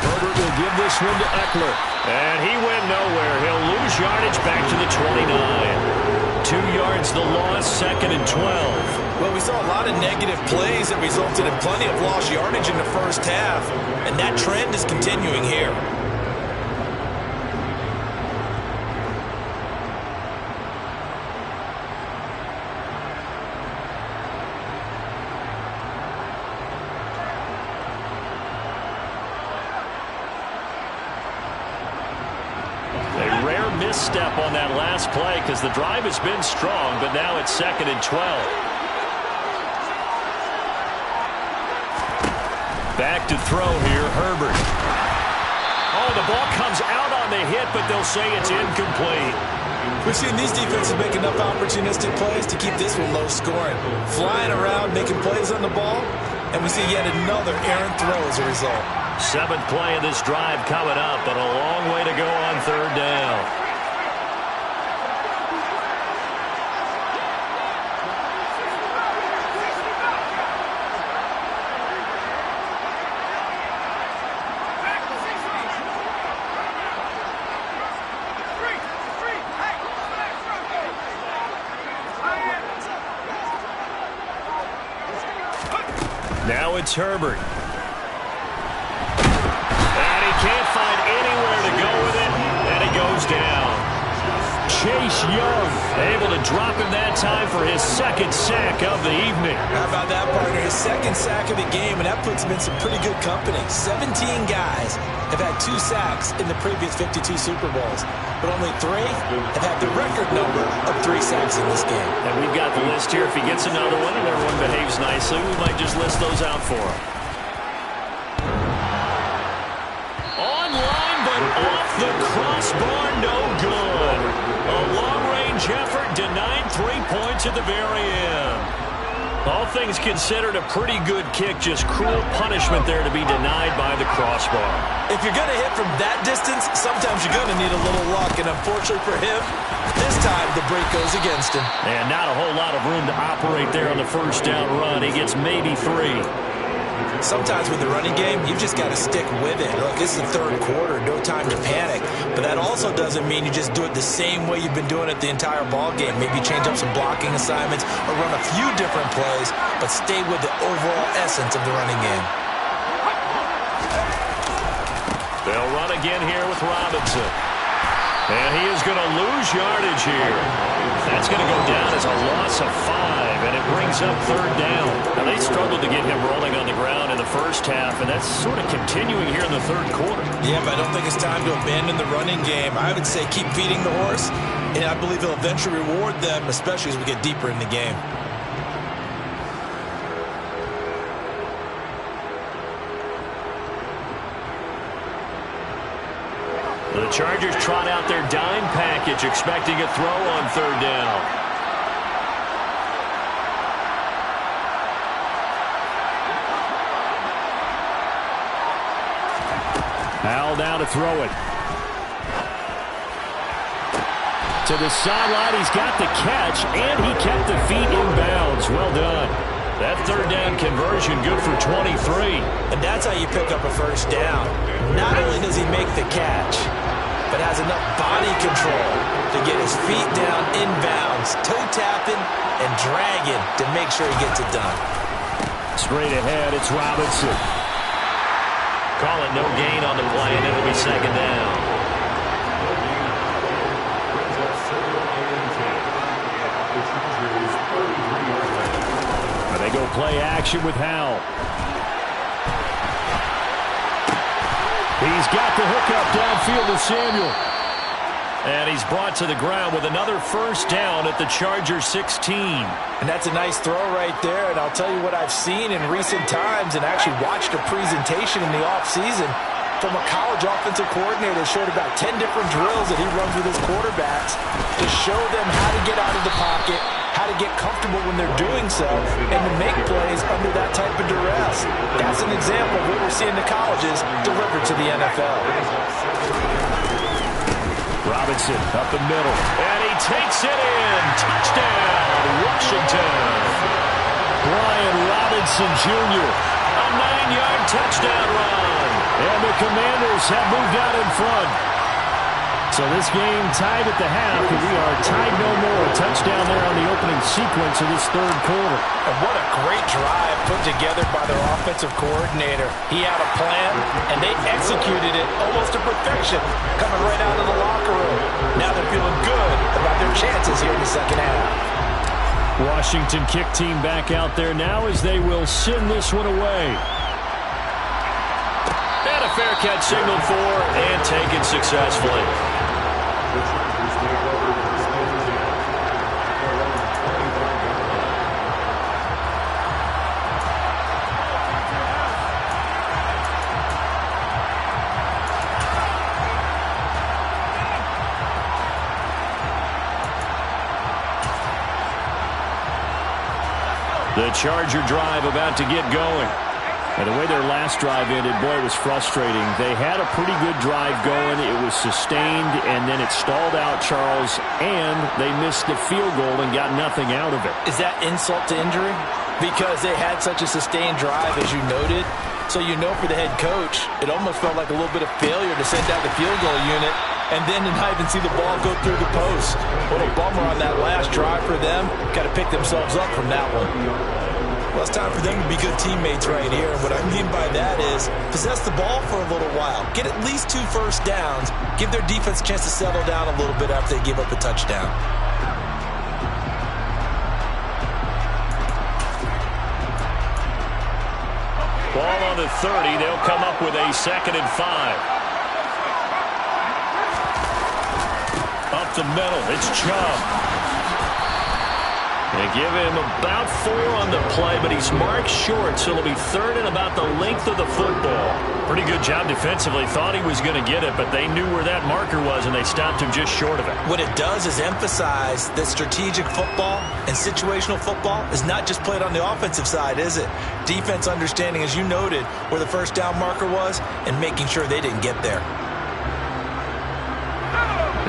Speaker 6: Herbert will give this one to Eckler. And he went nowhere. He'll lose yardage back to the 29. 2 yards the loss, 2nd and 12.
Speaker 7: Well, we saw a lot of negative plays that resulted in plenty of lost yardage in the first half. And that trend is continuing here.
Speaker 6: Misstep on that last play because the drive has been strong, but now it's 2nd and 12. Back to throw here, Herbert. Oh, the ball comes out on the hit, but they'll say it's incomplete.
Speaker 7: We've seen these defenses make enough opportunistic plays to keep this one low scoring. Flying around, making plays on the ball, and we see yet another errant throw as a result.
Speaker 6: 7th play of this drive coming up, but a long way to go on 3rd down. Now it's Herbert. And he can't find anywhere to go with it, and he goes down. Chase Young able to drop him that time for his 2nd sack of the evening.
Speaker 7: How about that, partner? His 2nd sack of the game, and that puts him in some pretty good company. 17 guys have had 2 sacks in the previous 52 Super Bowls, but only 3 have had the record number of 3 sacks in this game.
Speaker 6: And we've got the list here. If he gets another one and everyone behaves nicely, we might just list those out for him. Online, but off the crossbar, no good. A long-range effort denied 3 points at the very end. All things considered, a pretty good kick, just cruel punishment there to be denied by the crossbar.
Speaker 7: If you're going to hit from that distance, sometimes you're going to need a little luck, and unfortunately for him, this time the break goes against him.
Speaker 6: And not a whole lot of room to operate there on the first down run. He gets maybe 3.
Speaker 7: Sometimes with the running game, you've just got to stick with it. Look, this is the 3rd quarter, no time to panic. But that also doesn't mean you just do it the same way you've been doing it the entire ball game. Maybe change up some blocking assignments or run a few different plays, but stay with the overall essence of the running game.
Speaker 6: They'll run again here with Robinson. And he is going to lose yardage here. That's going to go down as a loss of 5, and it brings up third down. Now, they struggled to get him rolling on the ground in the first half, and that's sort of continuing here in the third quarter.
Speaker 7: Yeah, but I don't think it's time to abandon the running game. I would say keep feeding the horse, and I believe he'll eventually reward them, especially as we get deeper in the game.
Speaker 6: The Chargers trot out their dime package, expecting a throw on third down. Howell now to throw it. To the sideline, he's got the catch, and he kept the feet in bounds. Well done. That third down conversion good for 23.
Speaker 7: And that's how you pick up a first down. Not only does he make the catch, but has enough body control to get his feet down in bounds, toe tapping and dragging to make sure he gets it done.
Speaker 6: Straight ahead, it's Robinson. Call it no gain on the play, and it'll be second down. And they go play action with Howell. He's got the hookup downfield to Samuel. And he's brought to the ground with another first down at the Chargers 16.
Speaker 7: And that's a nice throw right there. And I'll tell you what I've seen in recent times and actually watched a presentation in the offseason from a college offensive coordinator that showed about 10 different drills that he runs with his quarterbacks to show them how to get out of the pocket, how to get comfortable when they're doing so, and to make plays under that type of duress. That's an example of what we're seeing in the colleges delivered to the NFL.
Speaker 6: Robinson up the middle, and he takes it in. Touchdown, Washington. Brian Robinson Jr., a 9-yard touchdown run. And the Commanders have moved out in front. So this game tied at the half, and we are tied no more. A touchdown there on the opening sequence of this third quarter.
Speaker 7: And what a great drive put together by their offensive coordinator. He had a plan, and they executed it almost to perfection, coming right out of the locker room. Now they're feeling good about their chances here in the second half.
Speaker 6: Washington kick team back out there now as they will send this one away. And a fair catch signaled for and taken successfully. The Charger drive about to get going. And the way their last drive ended, boy, it was frustrating. They had a pretty good drive going. It was sustained, and then it stalled out, Charles, and they missed the field goal and got nothing out of it.
Speaker 7: Is that insult to injury? Because they had such a sustained drive, as you noted. So you know for the head coach, it almost felt like a little bit of failure to send out the field goal unit and then to not even see the ball go through the post. What a bummer on that last drive for them. Got to pick themselves up from that one. Well, it's time for them to be good teammates right here. And what I mean by that is possess the ball for a little while. Get at least 2 first downs. Give their defense a chance to settle down a little bit after they give up a touchdown.
Speaker 6: Ball on the 30. They'll come up with a 2nd and 5. Up the middle. It's Chubb. They give him about 4 on the play, but he's marked short, so it'll be 3rd and about the length of the football. Pretty good job defensively. Thought he was going to get it, but they knew where that marker was, and they stopped him just short of it.
Speaker 7: What it does is emphasize that strategic football and situational football is not just played on the offensive side, is it? Defense understanding, as you noted, where the first down marker was and making sure they didn't get there.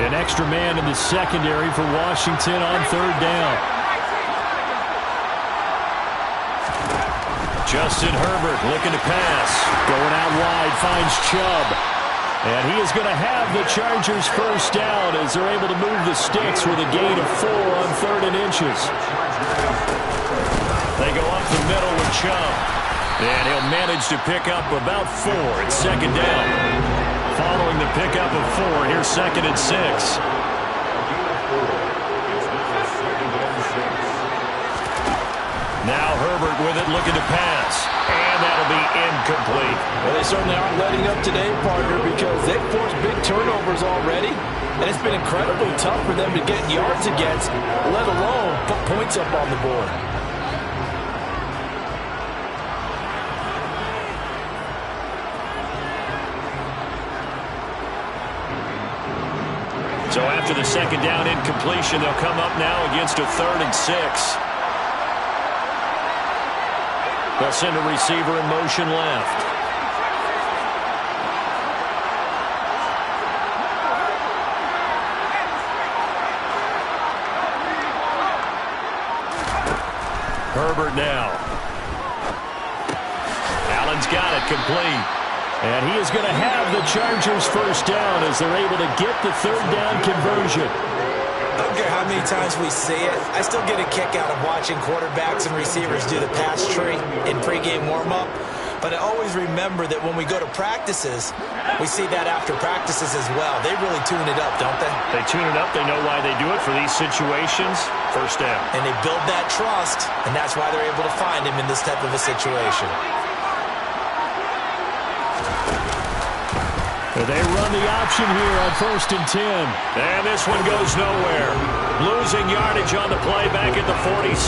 Speaker 6: An extra man in the secondary for Washington on 3rd down. Justin Herbert looking to pass. Going out wide, finds Chubb. And he is going to have the Chargers first down as they're able to move the sticks with a gain of 4 on 3rd and inches. They go up the middle with Chubb. And he'll manage to pick up about 4 at 2nd down. Following the pickup of 4, here's 2nd and 6. Now Herbert with it, looking to pass. And that'll be incomplete.
Speaker 7: Well, they certainly aren't letting up today, partner, because they've forced big turnovers already. And it's been incredibly tough for them to get yards against, let alone put points up on the board.
Speaker 6: So after the second down incompletion, they'll come up now against a 3rd and 6. They'll send a receiver in motion left. Herbert now. Allen's got it complete. And he is going to have the Chargers first down as they're able to get the 3rd down conversion.
Speaker 5: I don't care how many times we see it. I still get a kick out of watching quarterbacks and receivers do the pass tree in pregame warm-up. But I always remember that when we go to practices, we see that after practices as well. They really tune it up, don't they?
Speaker 6: They tune it up. They know why they do it for these situations. First down.
Speaker 5: And they build that trust, and that's why they're able to find him in this type of a situation.
Speaker 6: They run the option here on 1st and 10. And this one goes nowhere. Losing yardage on the play back at the 46.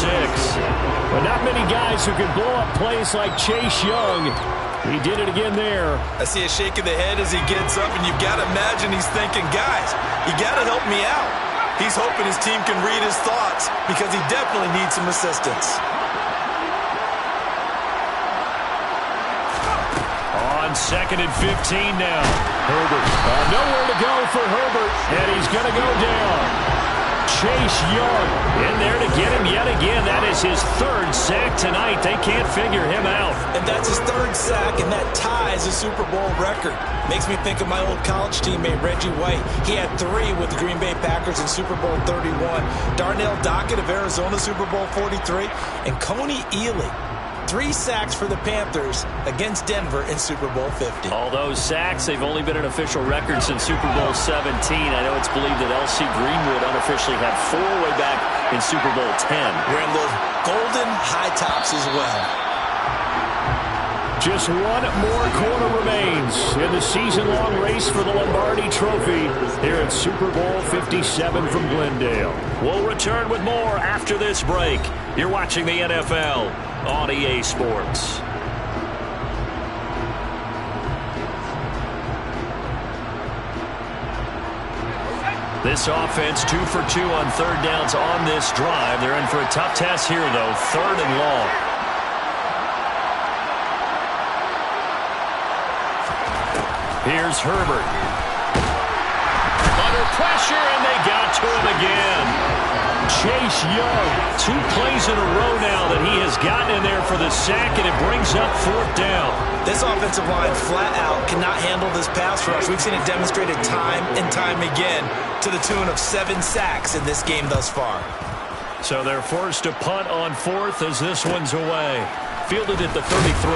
Speaker 6: But not many guys who can blow up plays like Chase Young. He did it again there.
Speaker 7: I see a shake of the head as he gets up, and you've got to imagine he's thinking, guys, you got to help me out. He's hoping his team can read his thoughts because he definitely needs some assistance.
Speaker 6: On 2nd and 15 now. Herbert. Nowhere to go for Herbert, and he's going to go down. Chase Young in there to get him yet again. That is his 3rd sack tonight. They can't figure him out.
Speaker 7: And that's his 3rd sack, and that ties a Super Bowl record. Makes me think of my old college teammate, Reggie White. He had 3 with the Green Bay Packers in Super Bowl 31. Darnell Dockett of Arizona, Super Bowl 43. And Coney Ely. 3 sacks for the Panthers against Denver in Super Bowl 50.
Speaker 6: All those sacks, they've only been an official record since Super Bowl 17. I know it's believed that L.C. Greenwood unofficially had 4 way back in Super Bowl 10.
Speaker 7: Wearing those golden high tops as well.
Speaker 6: Just one more quarter remains in the season-long race for the Lombardi Trophy here at Super Bowl 57 from Glendale. We'll return with more after this break. You're watching the NFL on EA Sports. This offense 2 for 2 on 3rd downs on this drive. They're in for a tough test here, though. 3rd and long. Here's Herbert. Under pressure, and they got to him again. Chase Young, 2 plays in a row now that he has gotten in there for the sack, and it brings up 4th down.
Speaker 7: This offensive line flat out cannot handle this pass rush. We've seen it demonstrated time and time again to the tune of 7 sacks in this game thus far.
Speaker 6: So they're forced to punt on 4th as this one's away. Fielded at the 33.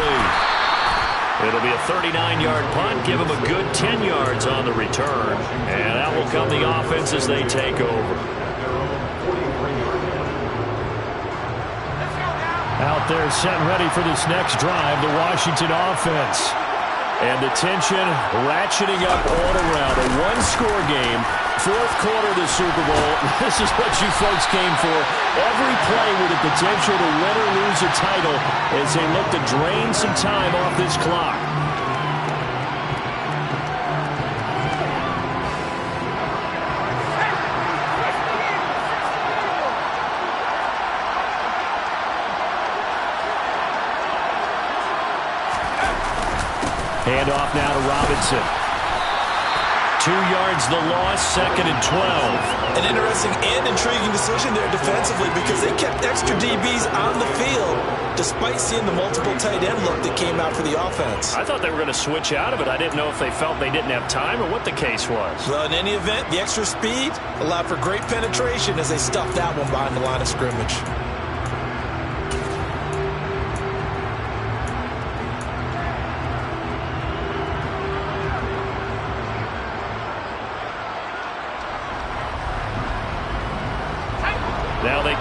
Speaker 6: It'll be a 39-yard punt, give them a good 10 yards on the return. And that will come the offense as they take over. Out there set and ready for this next drive, the Washington offense. And the tension ratcheting up all around. A 1-score game, 4th quarter of the Super Bowl. This is what you folks came for. Every play with the potential to win or lose a title as they look to drain some time off this clock. Handoff now to Robinson. 2 yards the loss, 2nd and 12.
Speaker 7: An interesting and intriguing decision there defensively because they kept extra DBs on the field despite seeing the multiple tight end look that came out for the offense.
Speaker 6: I thought they were going to switch out of it. I didn't know if they felt they didn't have time or what the case was.
Speaker 7: Well, in any event, the extra speed allowed for great penetration as they stuffed that one behind the line of scrimmage.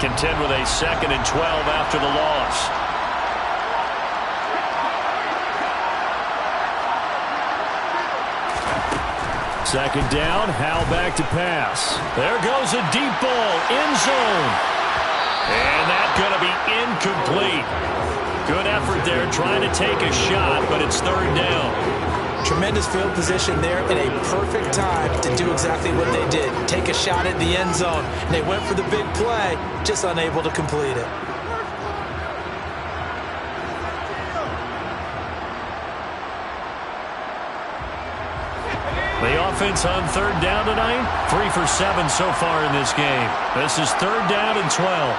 Speaker 6: contend with a 2nd and 12 after the loss. Second down, Howell back to pass. There goes a deep ball, end zone. And that's going to be incomplete. Good effort there trying to take a shot, but it's 3rd down.
Speaker 5: Tremendous field position there and a perfect time to do exactly what they did. Take a shot at the end zone. And they went for the big play, just unable to complete it.
Speaker 6: The offense on 3rd down tonight, 3 for 7 so far in this game. This is 3rd down and 12.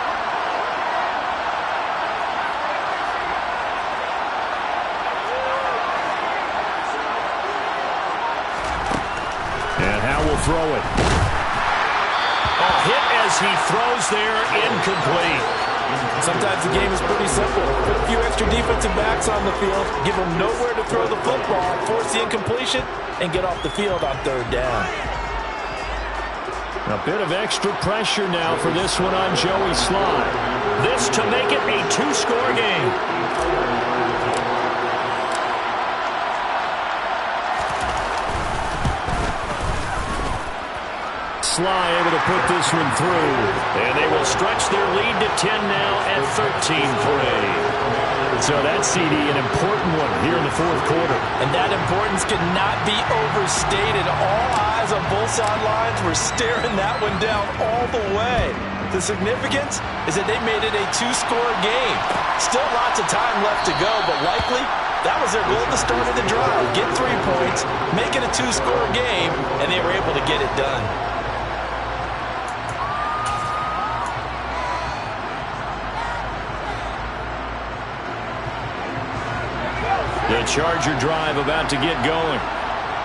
Speaker 6: And Howe will throw it. A hit as he throws there, incomplete.
Speaker 5: Sometimes the game is pretty simple. Put a few extra defensive backs on the field, give them nowhere to throw the football, force the incompletion, and get off the field on 3rd down.
Speaker 6: A bit of extra pressure now for this one on Joey Slye. This to make it a 2-score game. Slye able to put this one through. And they will stretch their lead to 10 now at 13-3. So that CD, an important one here in the 4th quarter.
Speaker 5: And that importance cannot be overstated. All eyes on both sidelines were staring that one down all the way. The significance is that they made it a 2-score game. Still lots of time left to go, but likely that was their goal at the start of the drive. Get 3 points, make it a 2-score game, and they were able to get it done.
Speaker 6: The Charger drive about to get going.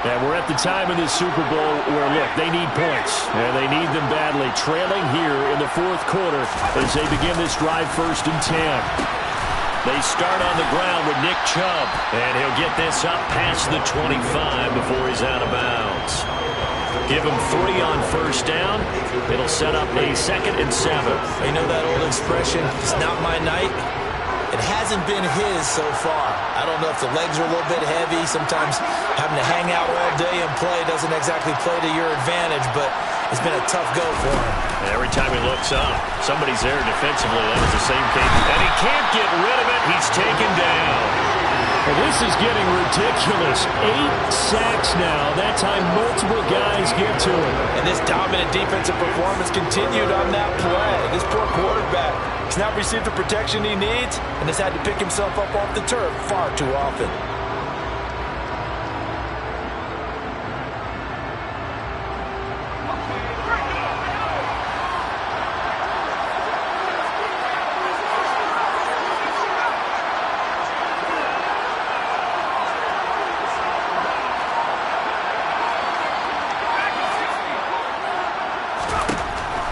Speaker 6: And we're at the time of this Super Bowl where, look, they need points. And they need them badly. Trailing here in the 4th quarter as they begin this drive 1st and 10. They start on the ground with Nick Chubb. And he'll get this up past the 25 before he's out of bounds. Give him 3 on 1st down. It'll set up a 2nd and 7.
Speaker 5: You know that old expression, it's not my night? It hasn't been his so far. I don't know if the legs are a little bit heavy. Sometimes having to hang out all day and play doesn't exactly play to your advantage, but it's been a tough go for him.
Speaker 6: And every time he looks up, somebody's there defensively. That was the same case. And he can't get rid of it. He's taken down. Well, this is getting ridiculous. 8 sacks now. That time multiple guys get to him.
Speaker 5: And this dominant defensive performance continued on that play. This poor quarterback has not received the protection he needs and has had to pick himself up off the turf far too often.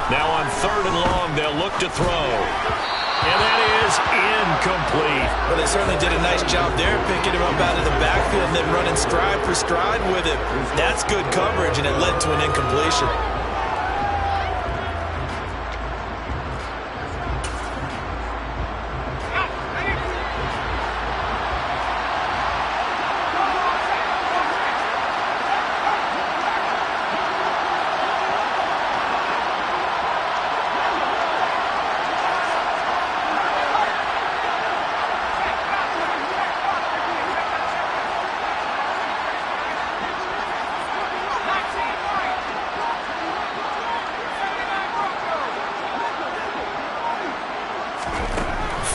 Speaker 6: Now on 3rd and long, they'll look to throw. And that is incomplete.
Speaker 5: Well, they certainly did a nice job there, picking him up out of the backfield and then running stride for stride with him. That's good coverage, and it led to an incompletion.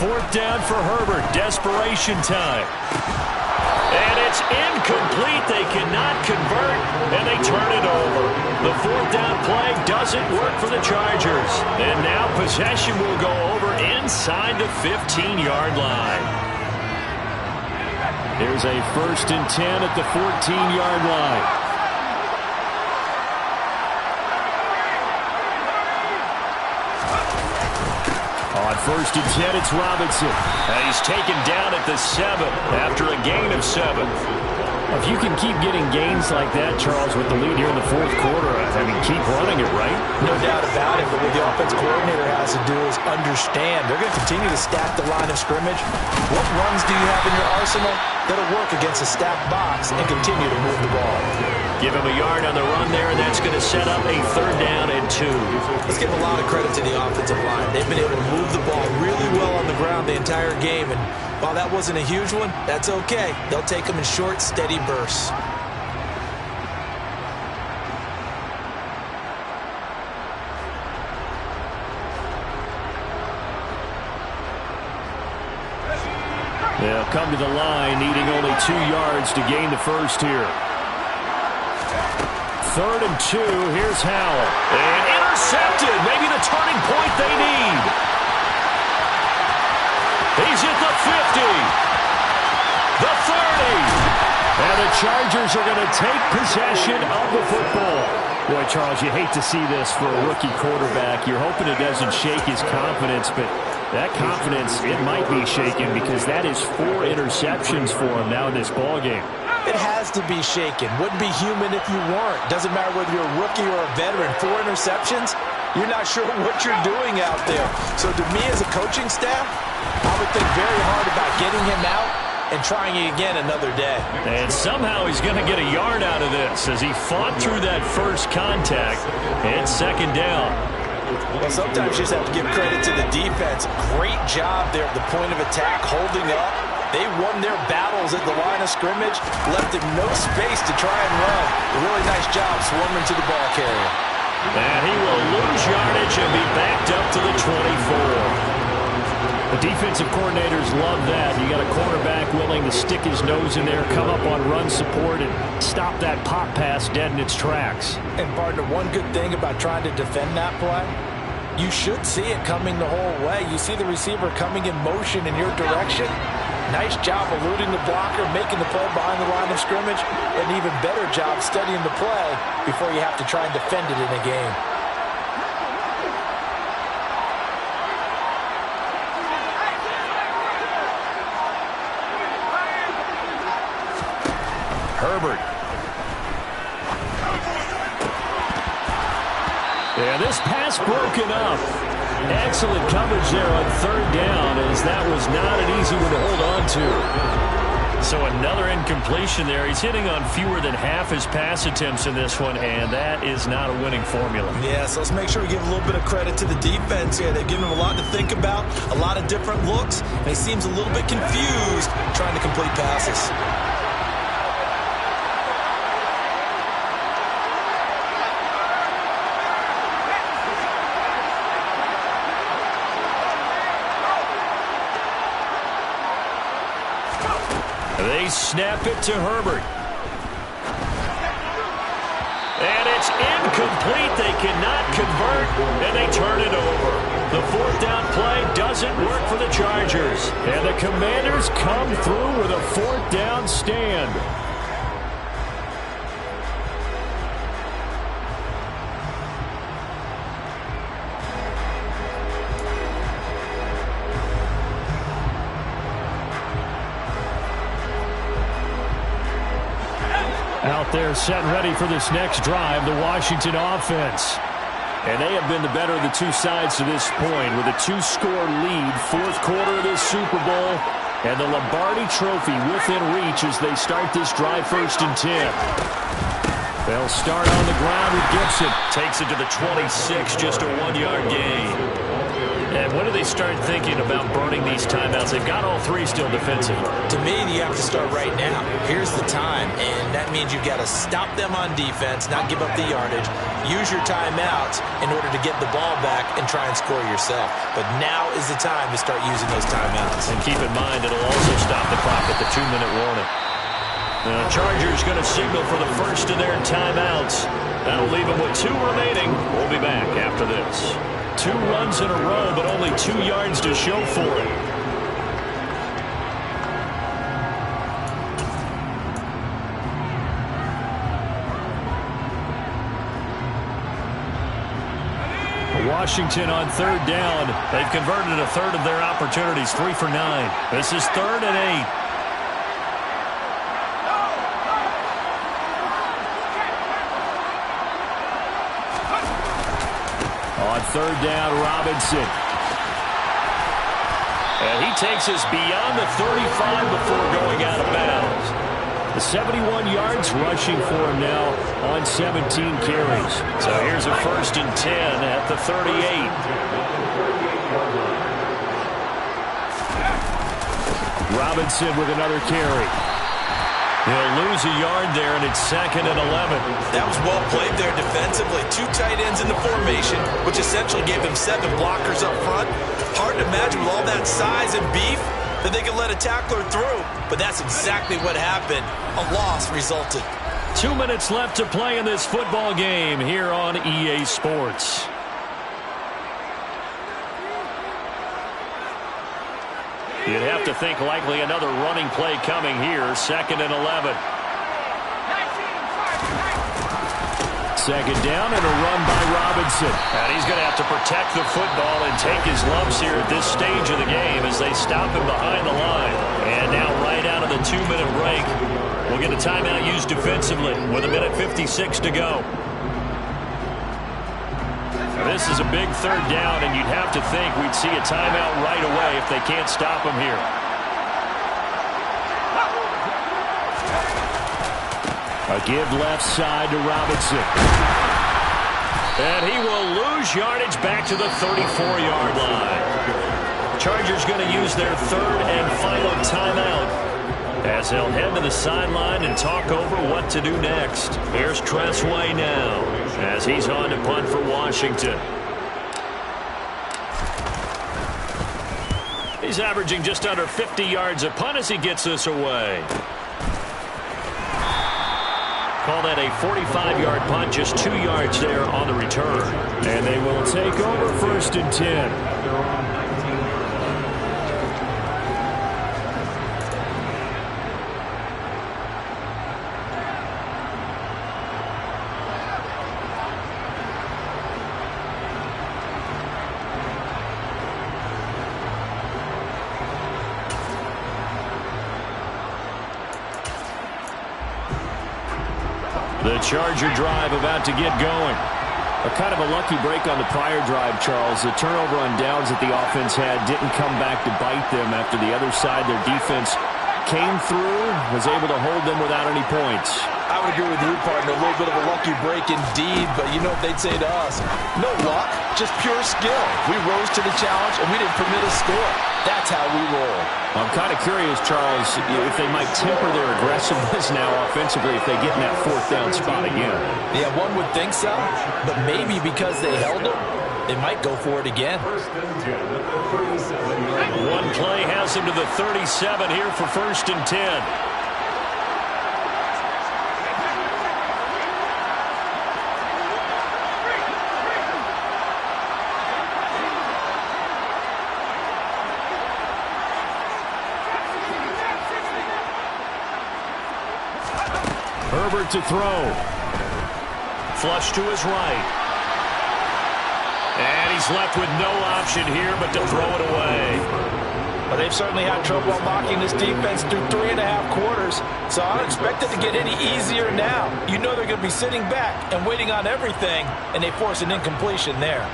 Speaker 6: Fourth down for Herbert. Desperation time. And it's incomplete. They cannot convert, and they turn it over. The 4th down play doesn't work for the Chargers. And now possession will go over inside the 15-yard line. Here's a 1st and 10 at the 14-yard line. On 1st and 10, it's Robinson. And he's taken down at the 7 after a gain of 7. If you can keep getting gains like that, Charles, with the lead here in the fourth quarter, I mean, keep running it, right?
Speaker 7: No doubt about it, but what the offense coordinator has to do is understand. They're going to continue to stack the line of scrimmage. What runs do you have in your arsenal that'll work against a stacked box and continue to move the ball?
Speaker 6: Give him a yard on the run there, and that's going to set up a 3rd down and 2.
Speaker 7: Let's give a lot of credit to the offensive line. They've been able to move the ball really well on the ground the entire game, and while that wasn't a huge one, that's okay. They'll take them in short, steady bursts.
Speaker 6: They'll come to the line, needing only 2 yards to gain the first here. 3rd and 2, here's Howell. And intercepted, maybe the turning point they need. He's at the 50, the 30. And the Chargers are going to take possession of the football. Boy, Charles, you hate to see this for a rookie quarterback. You're hoping it doesn't shake his confidence, but that confidence, it might be shaken because that is 4 interceptions for him now in this ballgame.
Speaker 7: It has to be shaken. Wouldn't be human if you weren't. Doesn't matter whether you're a rookie or a veteran. 4 interceptions, you're not sure what you're doing out there. So to me as a coaching staff, I would think very hard about getting him out and trying it again another day.
Speaker 6: And somehow he's going to get a yard out of this as he fought through that first contact. And 2nd down.
Speaker 7: Well, sometimes you just have to give credit to the defense. Great job there at the point of attack, holding up. They won their battles at the line of scrimmage, left him no space to try and run. A really nice job swarming to the ball carrier.
Speaker 6: And he will lose yardage and be backed up to the 24. The defensive coordinators love that. You got a quarterback willing to stick his nose in there, come up on run support, and stop that pop pass dead in its tracks.
Speaker 7: And, partner, one good thing about trying to defend that play, you should see it coming the whole way. You see the receiver coming in motion in your direction. Nice job eluding the blocker, making the play behind the line of scrimmage. An even better job studying the play before you have to try and defend it in a game.
Speaker 6: Herbert. Yeah, this pass broken up. Excellent coverage there on 3rd down, as that was not an easy one to hold on to. So another incompletion there. He's hitting on fewer than half his pass attempts in this one, and that is not a winning formula.
Speaker 7: Yeah, so let's make sure we give a little bit of credit to the defense here. They've given him a lot to think about, a lot of different looks, and he seems a little bit confused trying to complete passes.
Speaker 6: They snap it to Herbert. And it's incomplete. They cannot convert, and they turn it over. The 4th down play doesn't work for the Chargers. And the Commanders come through with a 4th down stand. Out there set and ready for this next drive, the Washington offense. And they have been the better of the two sides to this point with a 2-score lead, 4th quarter of this Super Bowl, and the Lombardi Trophy within reach as they start this drive 1st and 10. They'll start on the ground with Gibson. Takes it to the 26, just a 1-yard gain. And when do they start thinking about burning these timeouts? They've got all 3 still defensive.
Speaker 7: To me, you have to start right now. Here's the time, and that means you've got to stop them on defense, not give up the yardage, use your timeouts in order to get the ball back and try and score yourself. But now is the time to start using those timeouts.
Speaker 6: And keep in mind, it'll also stop the clock at the 2-minute warning. The Chargers going to signal for the first of their timeouts. That'll leave them with 2 remaining. We'll be back after this. 2 runs in a row, but only 2 yards to show for it. Washington on 3rd down. They've converted a third of their opportunities, 3 for 9. This is 3rd and 8.
Speaker 4: third down, Robinson. And he takes us beyond the 35 before going out of bounds. The 71 yards rushing for him now on 17 carries. So here's a 1st and 10 at the 38. Robinson with another carry. He'll lose a yard there, and it's 2nd and 11.
Speaker 5: That was well played there defensively. 2 tight ends in the formation, which essentially gave them 7 blockers up front. Hard to imagine with all that size and beef that they could let a tackler through. But that's exactly what happened. A loss resulted.
Speaker 4: 2 minutes left to play in this football game here on EA Sports. You'd have to think likely another running play coming here. 2nd and 11. 2nd down and a run by Robinson. And he's going to have to protect the football and take his lumps here at this stage of the game as they stop him behind the line. And now right out of the 2-minute break, we'll get a timeout used defensively with 1:56 to go. This is a big 3rd down, and you'd have to think we'd see a timeout right away if they can't stop him here. A give left side to Robinson. And he will lose yardage back to the 34-yard line. Chargers going to use their 3rd and final timeout as they'll head to the sideline and talk over what to do next. Here's Tressway now as he's on to punt for Washington. He's averaging just under 50 yards a punt as he gets this away. Call that a 45-yard punt, just 2 yards there on the return. And they will take over 1st and 10. The Charger drive about to get going. A kind of a lucky break on the prior drive, Charles. The turnover on downs that the offense had didn't come back to bite them after the other side. Their defense came through, was able to hold them without any points.
Speaker 5: I would agree with you, partner. A little bit of a lucky break indeed, but you know what they'd say to us? No luck, just pure skill. We rose to the challenge, and we didn't permit a score. That's how we roll.
Speaker 4: I'm kind of curious, Charles, if they might temper their aggressiveness now offensively if they get in that 4th down spot again.
Speaker 5: Yeah, one would think so, but maybe because they held them, they might go for it again.
Speaker 4: One play has him to the 37 here for 1st and 10. Herbert to throw. Flush to his right. And he's left with no option here but to throw it away.
Speaker 5: Well, they've certainly had trouble unlocking this defense through 3.5 quarters, so I don't expect it to get any easier now. You know they're going to be sitting back and waiting on everything, and they force an incompletion there.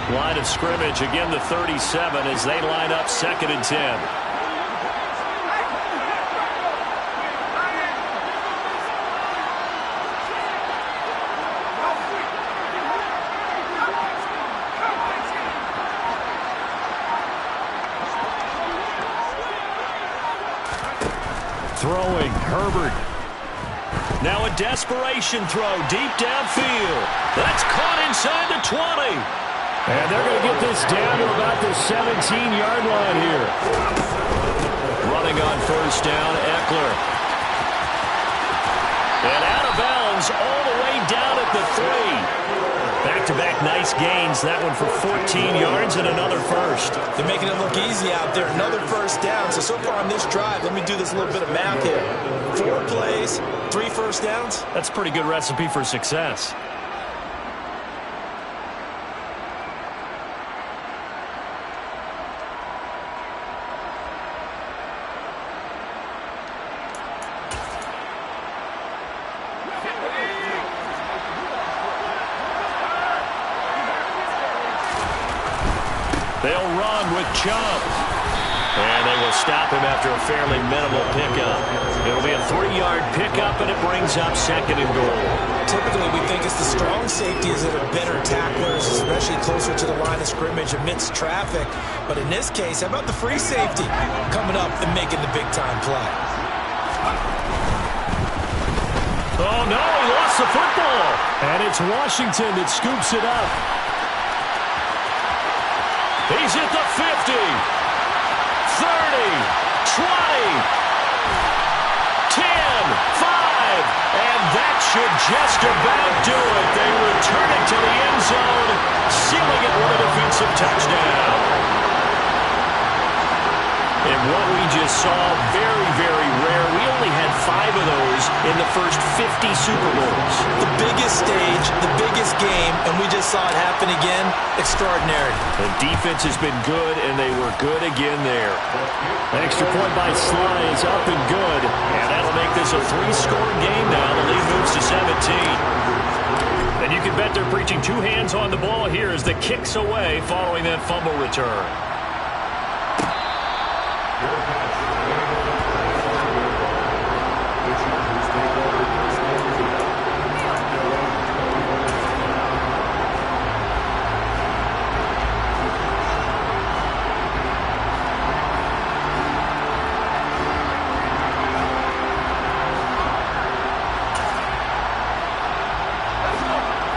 Speaker 4: Line of scrimmage, again the 37 as they line up 2nd and 10. Throwing, Herbert. Now a desperation throw deep downfield. That's caught inside the 20. And they're going to get this down to about the 17-yard line here. Running on 1st down, Eckler. And out of bounds all the way down at the 3. Back-to-back nice gains. That one for 14 yards and another 1st.
Speaker 5: They're making it look easy out there. Another 1st down. So far on this drive, let me do this little bit of math here. 4 plays, 3 1st downs.
Speaker 4: That's a pretty good recipe for success.
Speaker 6: They'll run with Chubb. And they will stop him after a fairly minimal pickup. It'll be a 3-yard pickup, and it brings up 2nd and goal.
Speaker 7: Typically, we think it's the strong safeties that are better tacklers, especially closer to the line of scrimmage amidst traffic. But in this case, how about the free safety coming up and making the big-time play?
Speaker 6: Oh, no, he lost the football.
Speaker 4: And it's Washington that scoops it up.
Speaker 6: He's at the 50. 30, 20, 10, 5, and that should just about do it. They return it to the end zone, sealing it with a defensive touchdown. And what we just saw, very, very rare. We only had 5 of those in the first 50 Super Bowls.
Speaker 7: The biggest stage, the biggest game, and we just saw it happen again. Extraordinary.
Speaker 6: The defense has been good, and they were good again there.
Speaker 4: An extra point by Sly is up and good.
Speaker 6: And that'll make this a 3-score game now. The lead moves to 17.
Speaker 4: And you can bet they're preaching 2 hands on the ball here as the kick's away following that fumble return.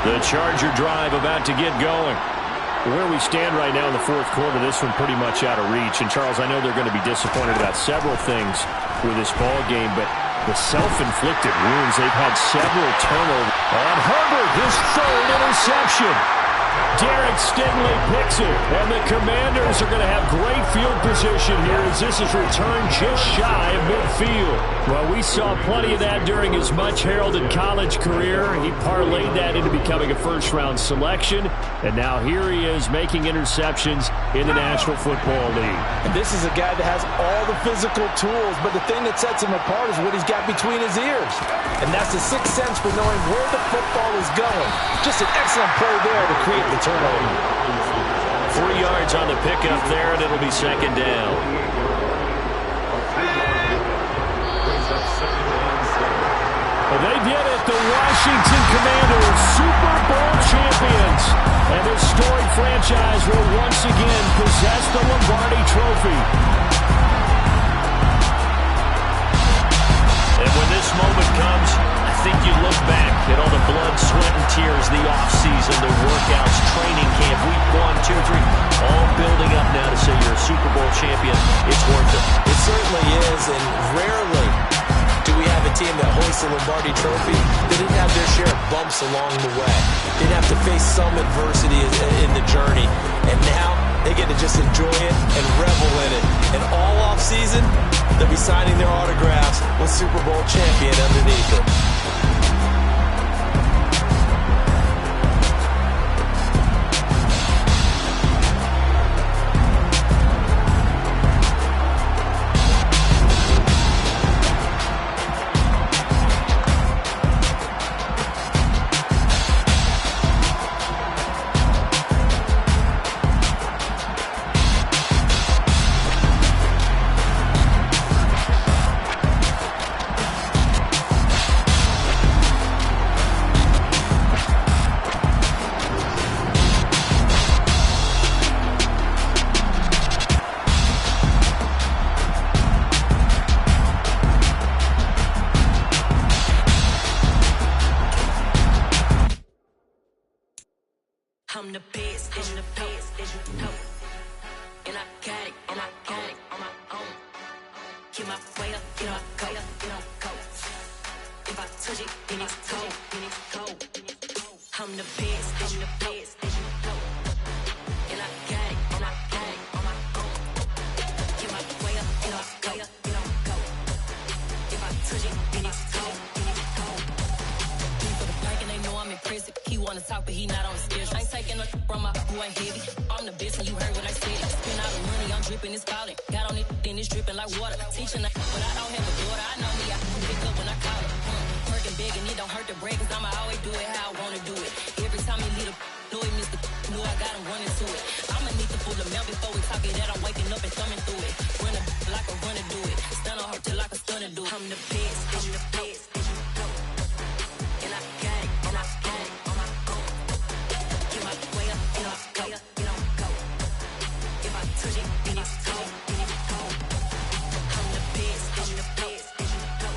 Speaker 6: The Charger drive about to get going.
Speaker 4: Where we stand right now in the 4th quarter, this one pretty much out of reach. And, Charles, I know they're going to be disappointed about several things with this ball game, but the self-inflicted wounds, they've had several turnovers.
Speaker 6: On Herbert, his 3rd interception.
Speaker 4: Derek Stingley picks it, and the Commanders are going to have great field position here as this is returned just shy of midfield.
Speaker 6: Well, we saw plenty of that during his much-heralded college career. He parlayed that into becoming a first-round selection, and now here he is making interceptions in the National Football League.
Speaker 7: And this is a guy that has all the physical tools, but the thing that sets him apart is what he's got between his ears. And that's the sixth sense for knowing where the football is going. Just an excellent play there to create the turnover.
Speaker 6: 3 yards on the pickup there, and it'll be 2nd down.
Speaker 4: They did it, the Washington Commanders, Super Bowl champions. And their storied franchise will once again possess the Lombardi Trophy.
Speaker 6: And when this moment comes, I think you look back at all the blood, sweat, and tears, the offseason, the workouts, training camp, week 1, 2, 3, all building up now to say you're a Super Bowl champion. It's worth it.
Speaker 7: It certainly is, and rarely do we have a team that hoists the Lombardi Trophy that didn't have their share of bumps along the way. Didn't have to face some adversity in the journey. And now they get to just enjoy it and revel in it. And all offseason, they'll be signing their autographs with Super Bowl champion underneath it.
Speaker 2: I'm the best, I'm the best, and I got it, and I own it on my own. Get my way up, get my go, go. If I touch it, then it's cold, then it's cold. I'm the best, I'm the best, and I got it, and I own it on my own. Get my way up, get my go. If I touch it, then it's cold, then it's cold. For the bank and they know I'm impressive. He wanna talk, but he not on the schedule. I ain't taking no from my who ain't heavy. I'm the best and you heard what I said. Spend all the money, I'm dripping, it's falling. Got on it, then it's dripping like water. Teaching but I don't have a daughter. I know me, I can pick up when I call it. Working big and it don't hurt to break, cause I'ma always do it how I wanna do it. Every time he lead a know he missed the know I got him running to it. I'ma need to pull the mouth swimming through it. Run a like a runner do it. Stun on her till like a stunner do it. I'm the best, and you know. And I got it, and I got it on my own. Get my way up, get my way up, get on go. If I touch it, then it's cold, then it's cold. I'm the best, and you know.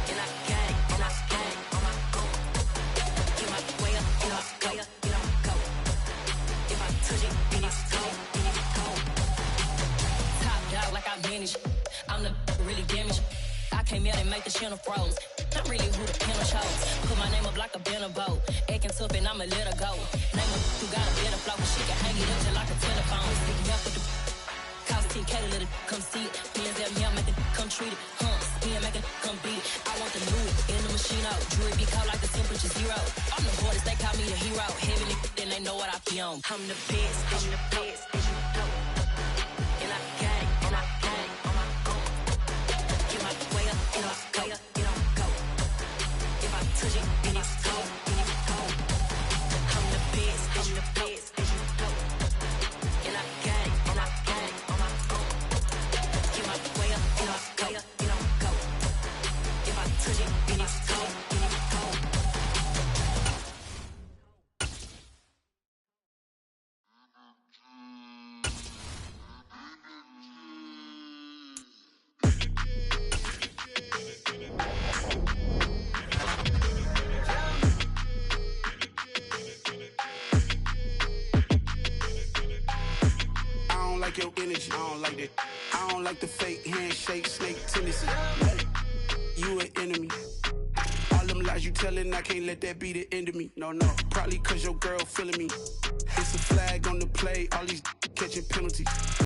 Speaker 2: And I got it, and I got it on my own. Get my way up, get my way up, get on go. If I touch it, then it's cold, then it's cold. Top dog like I manage. I'm the really damaged. I came out and make the channel froze. I'm really who the piano chose. Put my name up like a banner boat. Acting tough and I'ma let her go. Name her who got a better flow. She can hang it up just like a telephone. Stick me up with the cost 10K to let it come see it. Hands at me, I make it come treat it. Spin, make it come beat it. I want the new in the machine out. Jewelry be cold like the temperature zero. I'm the hardest, they call me the hero. Heavy then they know what I be on. I'm the best, I'm the best, and you know. And I got it, and I got it on my own. Get my way up, get my way up, get on go. If I touch it, then it's cold, then it's cold. I'm the best, and you know. And I got it, and I got it on my own. Get my way up, get my way up, get on go. If I touch it, then it's cold, then it's cold.
Speaker 8: I don't like your energy. I don't like that. I don't like the fake handshake, snake tendency. You an enemy. All them lies you telling, I can't let that be the end of me. No, probably cause your girl feeling me. It's a flag on the play, all these catching penalties.